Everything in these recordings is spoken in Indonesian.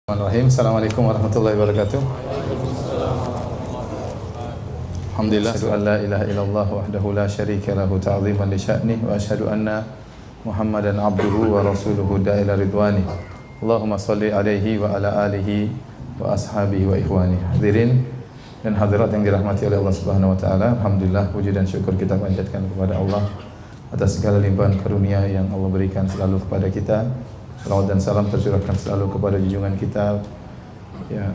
Bismillahirrahmanirrahim. Assalamualaikum warahmatullahi wabarakatuh. Alhamdulillah, asyhadu an la ilaha illallah wahdahu la syarika lahu ta'ziman li sya'nih wa asyhadu anna Muhammadan abduhu wa rasuluhu da'ila ridwani. Allahumma shalli alaihi wa ala alihi wa ashabihi wa ikhwani. Hadirin dan hadirat yang dirahmati oleh Allah Subhanahu wa taala. Alhamdulillah, puji dan syukur kita panjatkan kepada Allah atas segala limpahan karunia yang Allah berikan selalu kepada kita. Salawat dan salam tercurahkan selalu kepada junjungan kita, ya,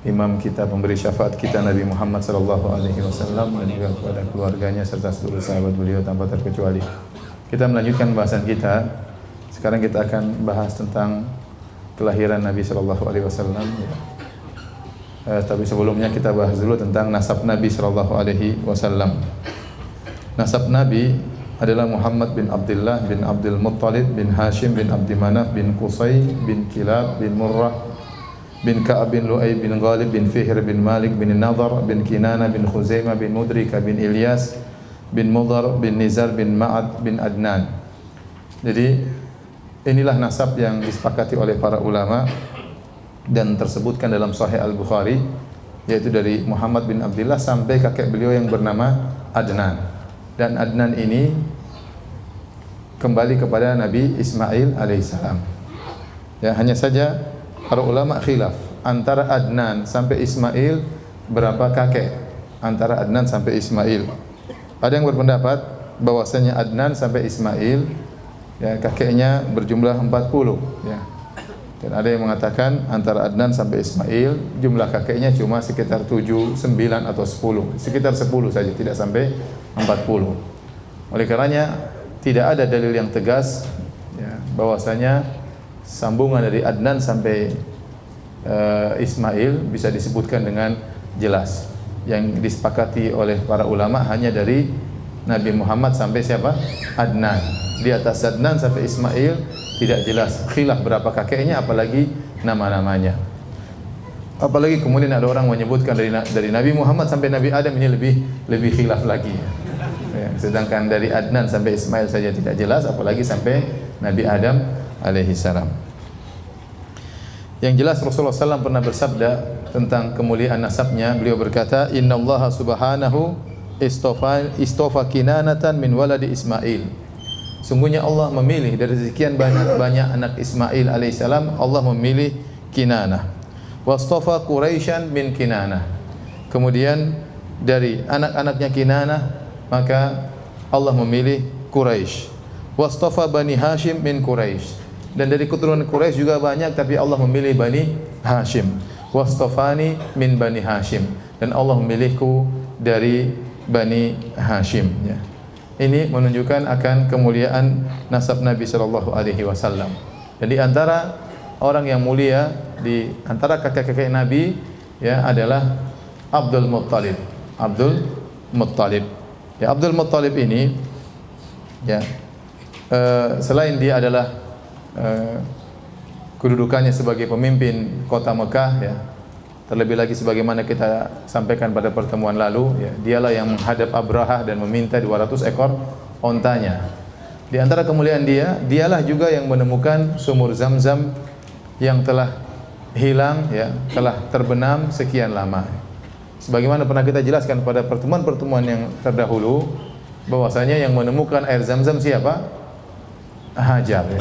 imam kita, pemberi syafaat kita, Nabi Muhammad sallallahu alaihi wasallam, dan juga kepada keluarganya serta seluruh sahabat beliau tanpa terkecuali. Kita melanjutkan bahasan kita. Sekarang kita akan bahas tentang kelahiran Nabi sallallahu alaihi wasallam. Tapi sebelumnya kita bahas dulu tentang nasab Nabi sallallahu alaihi wasallam. Nasab Nabi adalah Muhammad bin Abdullah bin Abdul Muttalib bin Hashim bin Abdi Manaf bin Qusay bin Kilab bin Murrah bin Ka'ab bin Lu'ay bin Ghalib bin Fihr bin Malik bin Nadhar bin Kinana bin Khuzaimah bin Mudrika bin Ilyas bin Mudhar bin Nizar bin Ma'ad bin Adnan. Jadi inilah nasab yang disepakati oleh para ulama dan tersebutkan dalam Sahih Al-Bukhari, yaitu dari Muhammad bin Abdullah sampai kakek beliau yang bernama Adnan. Dan Adnan ini kembali kepada Nabi Ismail alaihissalam. Ya, hanya saja para ulama khilaf antara Adnan sampai Ismail berapa kakek, antara Adnan sampai Ismail. Ada yang berpendapat bahwasanya Adnan sampai Ismail, ya, kakeknya berjumlah 40, ya. Dan ada yang mengatakan antara Adnan sampai Ismail jumlah kakeknya cuma sekitar 7, 9 atau 10, sekitar 10 saja, tidak sampai 40. Oleh karenanya tidak ada dalil yang tegas, ya, bahwasanya sambungan dari Adnan sampai Ismail bisa disebutkan dengan jelas. Yang disepakati oleh para ulama hanya dari Nabi Muhammad sampai siapa? Adnan. Di atas Adnan sampai Ismail tidak jelas, khilaf berapa kakeknya, apalagi nama-namanya. Apalagi kemudian ada orang menyebutkan dari Nabi Muhammad sampai Nabi Adam, ini lebih khilaf lagi. Ya, sedangkan dari Adnan sampai Ismail saja tidak jelas, apalagi sampai Nabi Adam alaihi salam. Yang jelas Rasulullah SAW pernah bersabda tentang kemuliaan nasabnya. Beliau berkata, Inna Allah subhanahu istofa kinanatan min waladi Ismail. Sungguhnya Allah memilih dari sekian banyak anak Ismail alaihissalam, Allah memilih Kinanah. Wastofa Quraisyan min Kinanah. Kemudian dari anak-anaknya Kinanah, maka Allah memilih Quraisy. Wastofa Bani Hashim min Quraisy. Dan dari keturunan Quraisy juga banyak, tapi Allah memilih Bani Hashim. Wastofani min Bani Hashim. Dan Allah memilihku dari Bani Hashim, ya. Ini menunjukkan akan kemuliaan nasab Nabi sallallahu alaihi wasallam. Jadi antara orang yang mulia di antara kakek-kakek Nabi, ya, adalah Abdul Muttalib. Abdul Muttalib. Ya, Abdul Muttalib ini, ya, selain dia adalah kedudukannya sebagai pemimpin kota Mekah, ya, terlebih lagi sebagaimana kita sampaikan pada pertemuan lalu, ya, dialah yang menghadap Abrahah dan meminta 200 ekor ontanya. Di antara kemuliaan dialah juga yang menemukan sumur Zam-Zam yang telah hilang, ya, telah terbenam sekian lama. Sebagaimana pernah kita jelaskan pada pertemuan-pertemuan yang terdahulu, bahwasanya yang menemukan air Zam-Zam siapa? Hajar, ya.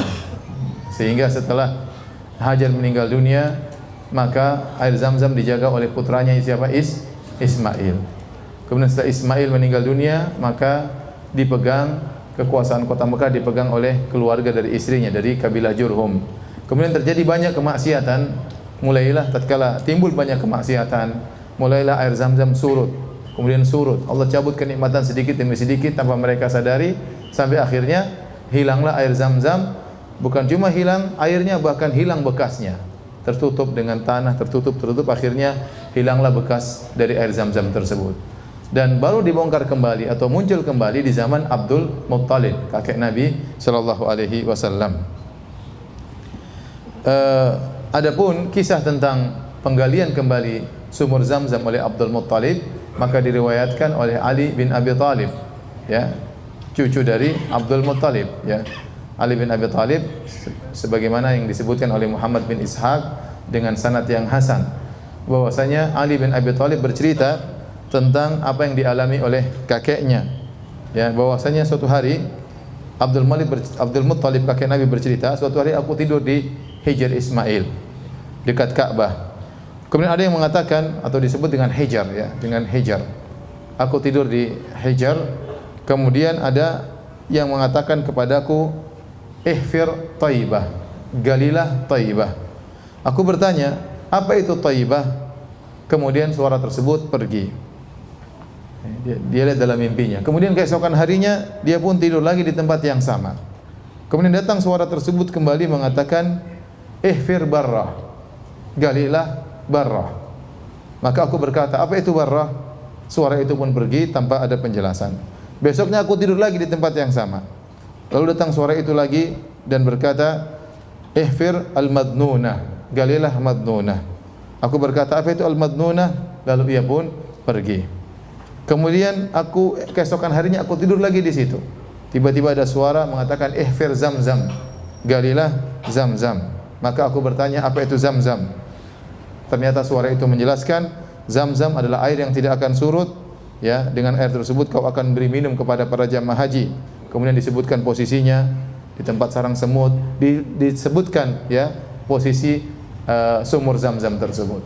Sehingga setelah Hajar meninggal dunia, maka air Zam-Zam dijaga oleh putranya siapa? Ismail. Kemudian setelah Ismail meninggal dunia, maka dipegang kekuasaan kota Mekah dipegang oleh keluarga dari istrinya, dari kabilah Jurhum. Kemudian terjadi banyak kemaksiatan, mulailah tatkala timbul banyak kemaksiatan, mulailah air Zam-Zam surut. Kemudian surut, Allah cabut kenikmatan sedikit demi sedikit tanpa mereka sadari, sampai akhirnya hilanglah air Zam-Zam. Bukan cuma hilang airnya, bahkan hilang bekasnya. Tertutup dengan tanah, tertutup, akhirnya hilanglah bekas dari air Zam-Zam tersebut. Dan baru dibongkar kembali atau muncul kembali di zaman Abdul Muttalib, kakek Nabi sallallahu alaihi wasallam. Adapun kisah tentang penggalian kembali sumur Zam-Zam oleh Abdul Muttalib, maka diriwayatkan oleh Ali bin Abi Thalib, ya, cucu dari Abdul Muttalib, ya. Ali bin Abi Thalib sebagaimana yang disebutkan oleh Muhammad bin Ishaq, dengan sanad yang hasan bahwasanya Ali bin Abi Thalib bercerita tentang apa yang dialami oleh kakeknya. Ya, bahwasanya suatu hari Abdul Muttalib kakek Nabi bercerita, suatu hari aku tidur di Hijr Ismail dekat Ka'bah. Kemudian ada yang mengatakan atau disebut dengan Hijr, ya, dengan Hijr. Aku tidur di Hijr. Kemudian ada yang mengatakan kepadaku, ihfir Taibah, galilah Taibah. Aku bertanya, apa itu Taibah? Kemudian suara tersebut pergi. Dia lihat dalam mimpinya. Kemudian keesokan harinya dia pun tidur lagi di tempat yang sama. Kemudian datang suara tersebut kembali mengatakan, ihfir Barrah, galilah Barrah. Maka aku berkata, apa itu Barrah? Suara itu pun pergi tanpa ada penjelasan. Besoknya aku tidur lagi di tempat yang sama. Lalu datang suara itu lagi dan berkata, ihfir al-Madnunah, galilah Madnunah. Aku berkata, apa itu al-Madnunah? Lalu ia pun pergi. Kemudian keesokan harinya aku tidur lagi di situ. Tiba-tiba ada suara mengatakan, ihfir Zamzam, galilah Zamzam. Maka aku bertanya, apa itu Zamzam? Ternyata suara itu menjelaskan, Zamzam adalah air yang tidak akan surut. Ya, dengan air tersebut kau akan beri minum kepada para jamaah haji. Kemudian disebutkan posisinya di tempat sarang semut, disebutkan ya posisi sumur Zamzam tersebut.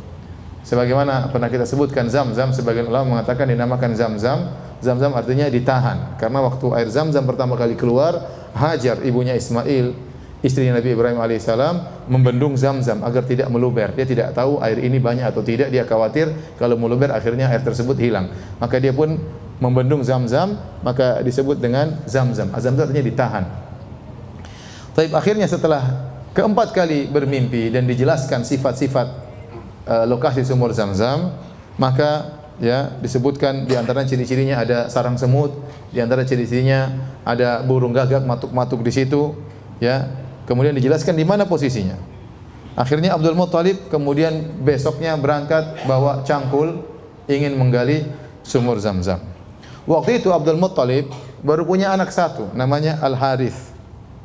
Sebagaimana pernah kita sebutkan, Zamzam sebagian ulama mengatakan dinamakan Zamzam. Zamzam artinya ditahan, karena waktu air Zamzam pertama kali keluar, Hajar ibunya Ismail, istri Nabi Ibrahim alaihissalam, membendung Zamzam agar tidak meluber. Dia tidak tahu air ini banyak atau tidak, dia khawatir kalau meluber akhirnya air tersebut hilang. Maka dia pun membendung Zamzam, maka disebut dengan Zamzam. Zamzam artinya ditahan. Tapi akhirnya setelah keempat kali bermimpi dan dijelaskan sifat-sifat lokasi sumur Zamzam, maka ya disebutkan di antara ciri-cirinya ada sarang semut, di antara ciri-cirinya ada burung gagak matuk-matuk di situ, ya. Kemudian dijelaskan di mana posisinya. Akhirnya Abdul Muttalib kemudian besoknya berangkat bawa cangkul ingin menggali sumur Zamzam. Waktu itu Abdul Muttalib baru punya anak satu, namanya Al Harith,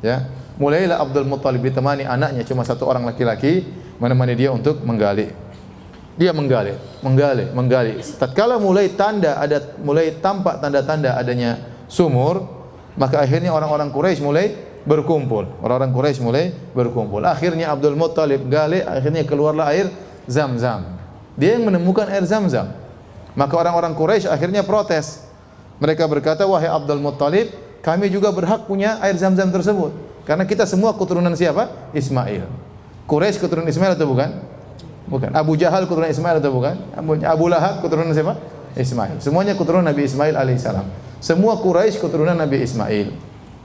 ya. Mulailah Abdul Muttalib ditemani anaknya cuma satu orang laki-laki, menemani dia untuk menggali. Dia menggali. Tatkala mulai tampak tanda-tanda adanya sumur, maka akhirnya orang-orang Quraisy mulai berkumpul. Akhirnya Abdul Muttalib gali, akhirnya keluarlah air Zamzam. Dia yang menemukan air Zamzam. Maka orang-orang Quraisy akhirnya protes. Mereka berkata, wahai Abdul Muttalib, kami juga berhak punya air Zamzam tersebut. Karena kita semua keturunan siapa? Ismail. Quraisy keturunan Ismail atau bukan? Bukan. Abu Jahal keturunan Ismail atau bukan? Abu Lahab keturunan siapa? Ismail. Semuanya keturunan Nabi Ismail alaihissalam. Semua Quraisy keturunan Nabi Ismail.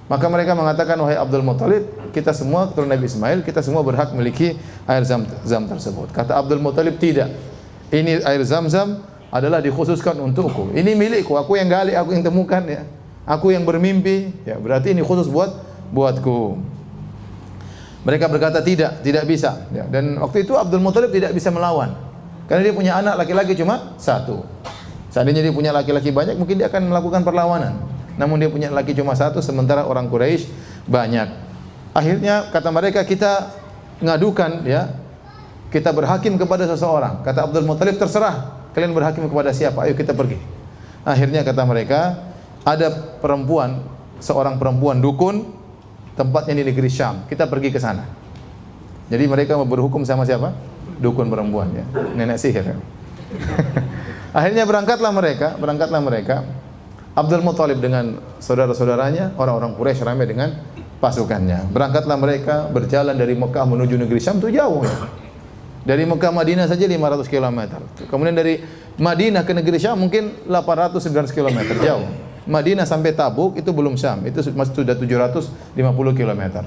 Maka mereka mengatakan, wahai Abdul Muttalib, kita semua keturunan Nabi Ismail, kita semua berhak memiliki air Zamzam tersebut. Kata Abdul Muttalib, tidak. Ini air Zamzam adalah dikhususkan untukku. Ini milikku, aku yang gali, aku yang temukan, ya. Aku yang bermimpi, ya. Berarti ini khusus buatku. Mereka berkata tidak bisa. Ya. Dan waktu itu Abdul Muttalib tidak bisa melawan, karena dia punya anak laki-laki cuma satu. Seandainya dia punya laki-laki banyak, mungkin dia akan melakukan perlawanan. Namun dia punya laki cuma satu, sementara orang Quraisy banyak. Akhirnya kata mereka, kita ngadukan, ya, kita berhakim kepada seseorang. Kata Abdul Muttalib, terserah kalian berhakim kepada siapa, ayo kita pergi. Akhirnya kata mereka, ada seorang perempuan dukun, tempatnya di negeri Syam, kita pergi ke sana. Jadi mereka mau berhukum sama siapa? Dukun perempuan, ya, nenek sihir. Akhirnya berangkatlah mereka. Abdul Muttalib dengan saudara-saudaranya, orang-orang Quraisy ramai dengan pasukannya. Berangkatlah mereka, berjalan dari Mekah menuju negeri Syam, itu jauh, ya. Dari Mekah Madinah saja 500 km. Kemudian dari Madinah ke negeri Syam mungkin 800-900 km, jauh. Madinah sampai Tabuk itu belum Syam, itu masih sudah 750 km.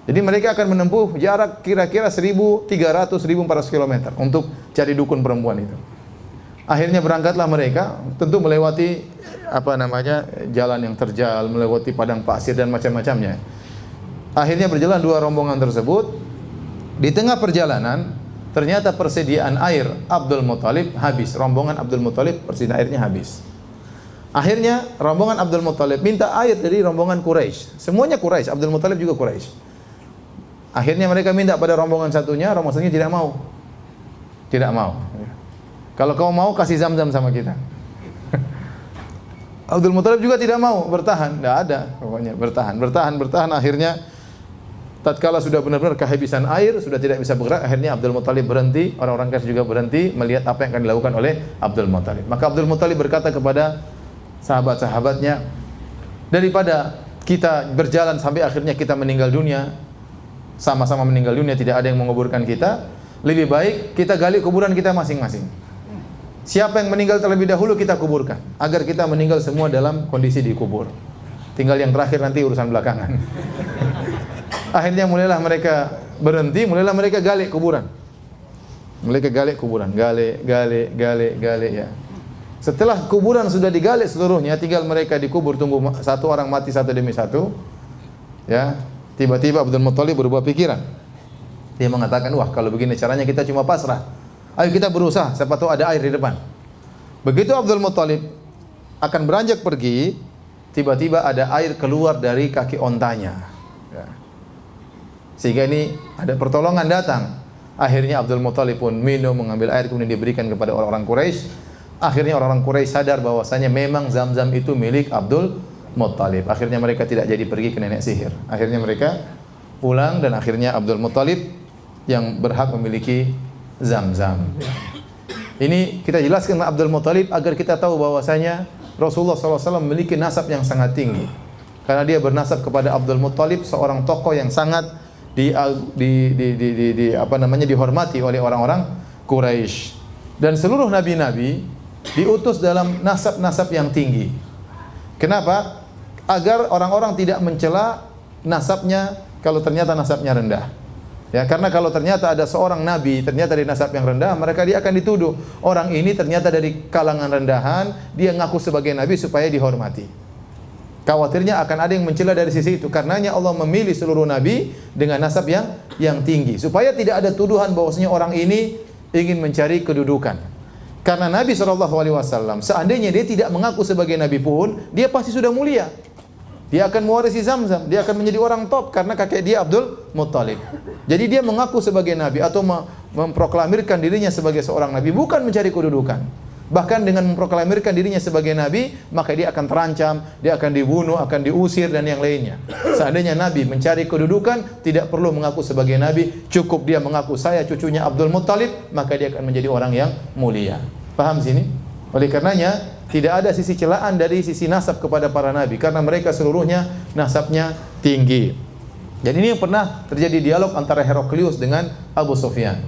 Jadi mereka akan menempuh jarak kira-kira 1.300-1.400 km untuk cari dukun perempuan itu. Akhirnya berangkatlah mereka, tentu melewati jalan yang terjal, melewati padang pasir dan macam-macamnya. Akhirnya berjalan dua rombongan tersebut. Di tengah perjalanan ternyata persediaan air Abdul Muttalib habis. Rombongan Abdul Muttalib persediaan airnya habis. Akhirnya rombongan Abdul Muttalib minta air dari rombongan Quraisy. Semuanya Quraisy, Abdul Muttalib juga Quraisy. Akhirnya mereka minta pada rombongan satunya tidak mau. Tidak mau. Kalau kau mau kasih Zam-Zam sama kita. Abdul Muthalib juga tidak mau, bertahan. Tidak ada, pokoknya bertahan. Akhirnya tatkala sudah benar-benar kehabisan air, sudah tidak bisa bergerak, akhirnya Abdul Muthalib berhenti, orang-orang Quraisy juga berhenti melihat apa yang akan dilakukan oleh Abdul Muthalib. Maka Abdul Muthalib berkata kepada sahabat-sahabatnya, daripada kita berjalan sampai akhirnya kita meninggal dunia, sama-sama meninggal dunia, tidak ada yang menguburkan kita, lebih baik kita gali kuburan kita masing-masing. Siapa yang meninggal terlebih dahulu kita kuburkan, agar kita meninggal semua dalam kondisi dikubur. Tinggal yang terakhir nanti urusan belakangan. Akhirnya mulailah mereka berhenti, mulailah mereka gali kuburan. Gali ya. Setelah kuburan sudah digali seluruhnya, tinggal mereka dikubur, tunggu satu orang mati satu demi satu. Ya, tiba-tiba Abdul Muthalib berubah pikiran. Dia mengatakan, wah kalau begini caranya kita cuma pasrah. Ayo kita berusaha, siapa tahu ada air di depan. Begitu Abdul Muthalib akan beranjak pergi, tiba-tiba ada air keluar dari kaki ontanya. Ya. Sehingga ini ada pertolongan datang. Akhirnya Abdul Muthalib pun minum, mengambil air, kemudian diberikan kepada orang-orang Quraisy. Akhirnya orang-orang Quraisy sadar bahwasanya memang Zam-Zam itu milik Abdul Muthalib. Akhirnya mereka tidak jadi pergi ke nenek sihir. Akhirnya mereka pulang dan akhirnya Abdul Muthalib yang berhak memiliki Zam-Zam. Ini kita jelaskan kepada Abdul Muthalib agar kita tahu bahwasanya Rasulullah SAW memiliki nasab yang sangat tinggi. Karena dia bernasab kepada Abdul Muthalib, seorang tokoh yang sangat dihormati oleh orang-orang Quraisy. Dan seluruh nabi-nabi diutus dalam nasab-nasab yang tinggi. Kenapa? Agar orang-orang tidak mencela nasabnya kalau ternyata nasabnya rendah. Ya, karena kalau ternyata ada seorang nabi ternyata dari nasab yang rendah, dia akan dituduh orang ini ternyata dari kalangan rendahan, dia ngaku sebagai nabi supaya dihormati. Khawatirnya akan ada yang mencela dari sisi itu. Karenanya Allah memilih seluruh nabi dengan nasab yang tinggi supaya tidak ada tuduhan bahwasanya orang ini ingin mencari kedudukan. Karena Nabi SAW seandainya dia tidak mengaku sebagai nabi pun, dia pasti sudah mulia. Dia akan mewarisi Zam-Zam, dia akan menjadi orang top karena kakek dia Abdul Muthalib. Jadi dia mengaku sebagai nabi atau memproklamirkan dirinya sebagai seorang nabi bukan mencari kedudukan. Bahkan dengan memproklamirkan dirinya sebagai nabi, maka dia akan terancam, dia akan dibunuh, akan diusir dan yang lainnya. Seandainya nabi mencari kedudukan, tidak perlu mengaku sebagai nabi, cukup dia mengaku saya cucunya Abdul Muthalib, maka dia akan menjadi orang yang mulia. Paham sini? Oleh karenanya tidak ada sisi celaan dari sisi nasab kepada para nabi karena mereka seluruhnya nasabnya tinggi. Dan ini yang pernah terjadi dialog antara Heraklius dengan Abu Sufyan.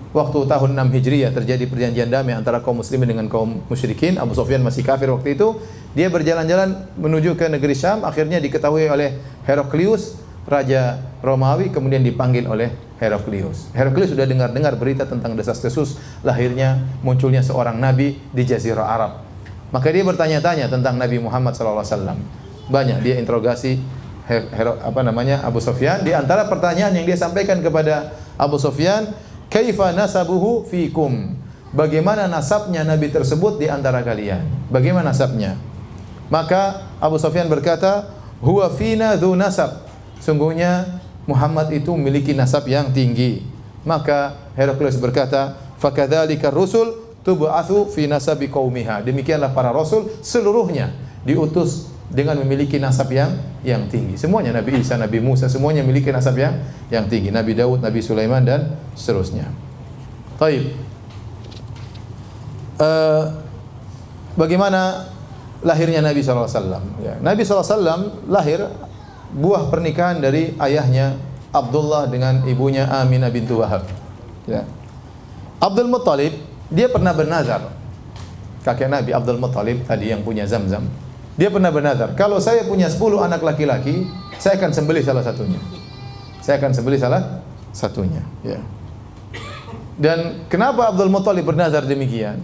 Waktu tahun 6 Hijriah terjadi perjanjian damai antara kaum muslimin dengan kaum musyrikin. Abu Sufyan masih kafir waktu itu. Dia berjalan-jalan menuju ke negeri Syam, akhirnya diketahui oleh Heraklius, raja Romawi, kemudian dipanggil oleh Heraklius. Heraklius sudah dengar-dengar berita tentang desas-desus lahirnya munculnya seorang nabi di Jazirah Arab. Maka dia bertanya-tanya tentang Nabi Muhammad SAW. Banyak dia interogasi Abu Sufyan. Di antara pertanyaan yang dia sampaikan kepada Abu Sufyan, kaifa nasabuhu fikum? Bagaimana nasabnya Nabi tersebut di antara kalian? Bagaimana nasabnya? Maka Abu Sufyan berkata, huwa fina dzu nasab. Sungguhnya Muhammad itu memiliki nasab yang tinggi. Maka Heraklius berkata, fakadzalika rusul tub'atsu fi nasabi qaumiha. Demikianlah para rasul seluruhnya diutus dengan memiliki nasab yang tinggi. Semuanya Nabi Isa, Nabi Musa semuanya memiliki nasab yang tinggi. Nabi Daud, Nabi Sulaiman dan seterusnya. Baik. Bagaimana lahirnya Nabi SAW? Ya, Nabi SAW lahir buah pernikahan dari ayahnya Abdullah dengan ibunya Aminah bintu Wahab. Ya. Abdul Muthalib dia pernah bernazar. Kakek Nabi Abdul Muthalib tadi yang punya Zam-Zam. Dia pernah bernazar, kalau saya punya 10 anak laki-laki, saya akan sembelih salah satunya. Saya akan sembelih salah satunya. Ya. Dan kenapa Abdul Muthalib bernazar demikian?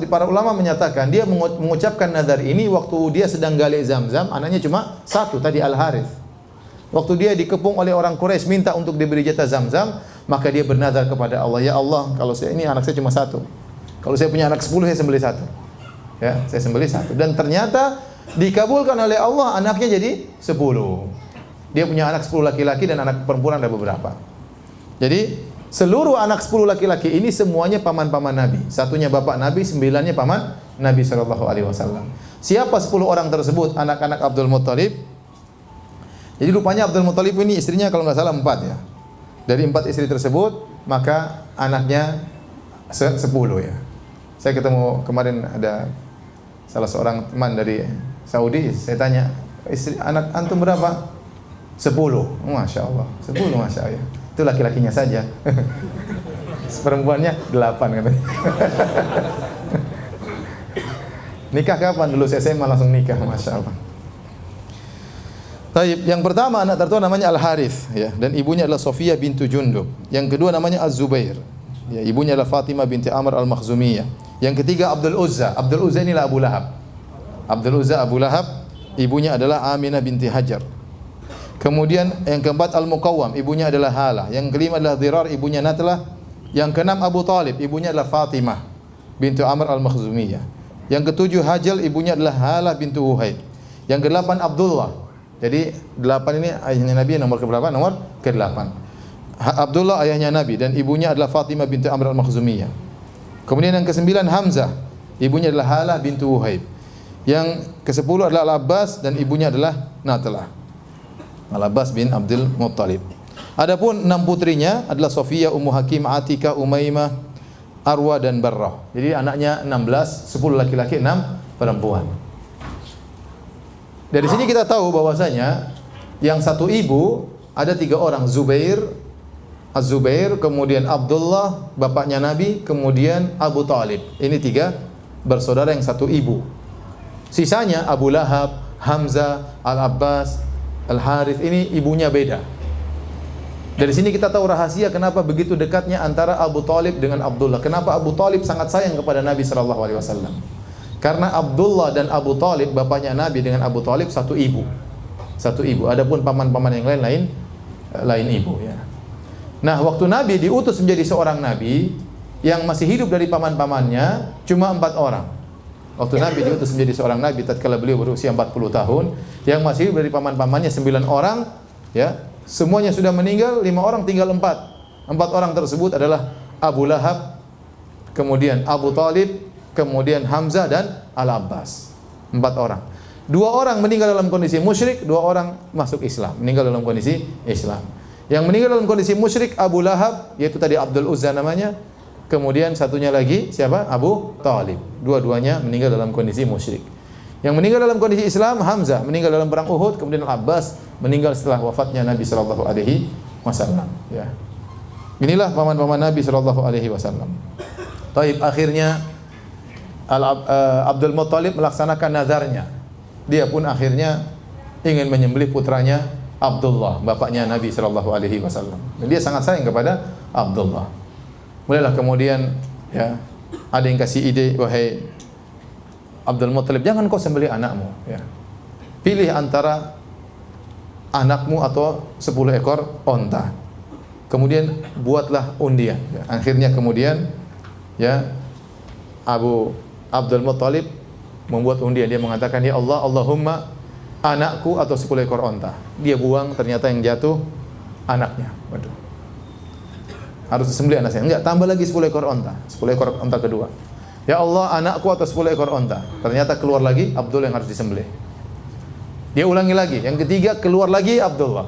Para ulama menyatakan dia mengucapkan nazar ini waktu dia sedang gali Zam-Zam, anaknya cuma satu tadi Al-Harith. Waktu dia dikepung oleh orang Quraisy minta untuk diberi jatah Zam-Zam, maka dia bernazar kepada Allah, ya Allah, kalau saya ini anak saya cuma satu. Kalau saya punya anak 10, saya sembelih satu. Ya, saya sembelih satu. Dan ternyata dikabulkan oleh Allah, anaknya jadi 10. Dia punya anak 10 laki-laki dan anak perempuan ada beberapa. Jadi Seluruh anak 10 laki-laki ini semuanya paman-paman Nabi. Satunya bapak Nabi, 9-nya paman Nabi sallallahu alaihi wasallam. Siapa 10 orang tersebut anak-anak Abdul Muttalib? Jadi rupanya Abdul Muttalib ini istrinya kalau nggak salah 4 ya. Dari 4 istri tersebut, maka anaknya 10 ya. Saya ketemu kemarin ada salah seorang teman dari Saudi, saya tanya, istri anak antum berapa? 10. Masya Allah, 10 Masya Allah. Itu laki-lakinya saja. Perempuannya 8 katanya. Nikah kapan? Dulu SMA langsung nikah, Masya Allah. Taib, yang pertama anak tertua namanya Al-Harith ya, dan ibunya adalah Sofiyah bintu Jundub. Yang kedua namanya Az-Zubair. Ya, ibunya adalah Fatimah binti Amr Al-Makhzumiyah. Yang ketiga Abdul Uzza. Abdul Uzza inilah Abu Lahab. Abdul Uzza Abu Lahab, ibunya adalah Aminah binti Hajar. Kemudian yang keempat Al-Muqawwam, ibunya adalah Halah. Yang kelima adalah Dirar, ibunya Natlah. Yang keenam Abu Talib, ibunya adalah Fatimah bintu Amr Al-Makhzumiyah. Yang ketujuh Hajal, ibunya adalah Halah bintu Huhaid. Yang kedelapan Abdullah. Jadi 8 ini ayahnya Nabi, nomor keberapa? Nomor ke-8. Abdullah ayahnya Nabi dan ibunya adalah Fatimah bintu Amr Al-Makhzumiyah. Kemudian yang ke-9 Hamzah, ibunya adalah Halah bintu Huhaid. Yang ke-10 adalah Al-Abbas dan ibunya adalah Natlah. Al-Abbas bin Abdul Muttalib. Adapun 6 putrinya adalah Sofiyah, Ummu Hakim, Atika, Umaymah, Arwa dan Barrah. Jadi anaknya 16, 10 laki-laki, 6 perempuan. Dari sini kita tahu bahwasanya yang satu ibu ada 3 orang, Zubair, Az-Zubair, kemudian Abdullah, bapaknya Nabi, kemudian Abu Talib. Ini 3 bersaudara yang satu ibu. Sisanya Abu Lahab, Hamzah, Al-Abbas, Al-Harith, ini ibunya beda. Dari sini kita tahu rahasia kenapa begitu dekatnya antara Abu Talib dengan Abdullah. Kenapa Abu Talib sangat sayang kepada Nabi sallallahu alaihi wasallam? Karena Abdullah dan Abu Talib, bapaknya Nabi dengan Abu Talib satu ibu. Satu ibu. Adapun paman-paman yang lain ibu ya. Nah, waktu Nabi diutus menjadi seorang nabi, yang masih hidup dari paman-pamannya cuma 4 orang. Waktu Nabi diutus menjadi seorang nabi tatkala beliau berusia 40 tahun, yang masih hidup dari paman-pamannya 9 orang ya. Semuanya sudah meninggal, 5 orang tinggal 4. 4 orang tersebut adalah Abu Lahab, kemudian Abu Talib, kemudian Hamzah dan Al-Abbas. 4 orang. 2 orang meninggal dalam kondisi musyrik, 2 orang masuk Islam, meninggal dalam kondisi Islam. Yang meninggal dalam kondisi musyrik Abu Lahab, yaitu tadi Abdul Uzza namanya. Kemudian satunya lagi siapa? Abu Talib. Dua-duanya meninggal dalam kondisi musyrik. Yang meninggal dalam kondisi Islam Hamzah, meninggal dalam perang Uhud, kemudian Al-Abbas meninggal setelah wafatnya Nabi sallallahu alaihi wasallam, ya. Inilah paman-paman Nabi sallallahu alaihi wasallam. Taib, akhirnya Abdul Muttalib melaksanakan nazarnya. Dia pun akhirnya ingin menyembelih putranya Abdullah, bapaknya Nabi sallallahu alaihi wasallam. Dan dia sangat sayang kepada Abdullah. Mulailah kemudian ya, ada yang kasih ide, wahai Abdul Muttalib, jangan kau sembelih anakmu ya. Pilih antara anakmu atau 10 ekor onta. Kemudian buatlah undian. Ya. Akhirnya kemudian ya Abdul Muttalib membuat undian. Dia mengatakan, ya Allah, Allahumma anakku atau 10 ekor onta. Dia buang, ternyata yang jatuh anaknya. Waduh. Harus disembelih anaknya. Enggak, tambah lagi 10 ekor onta. 10 ekor onta kedua. Ya Allah, anakku atau 10 ekor onta. Ternyata keluar lagi Abdullah yang harus disembelih. Dia ulangi lagi. Yang ketiga keluar lagi Abdullah.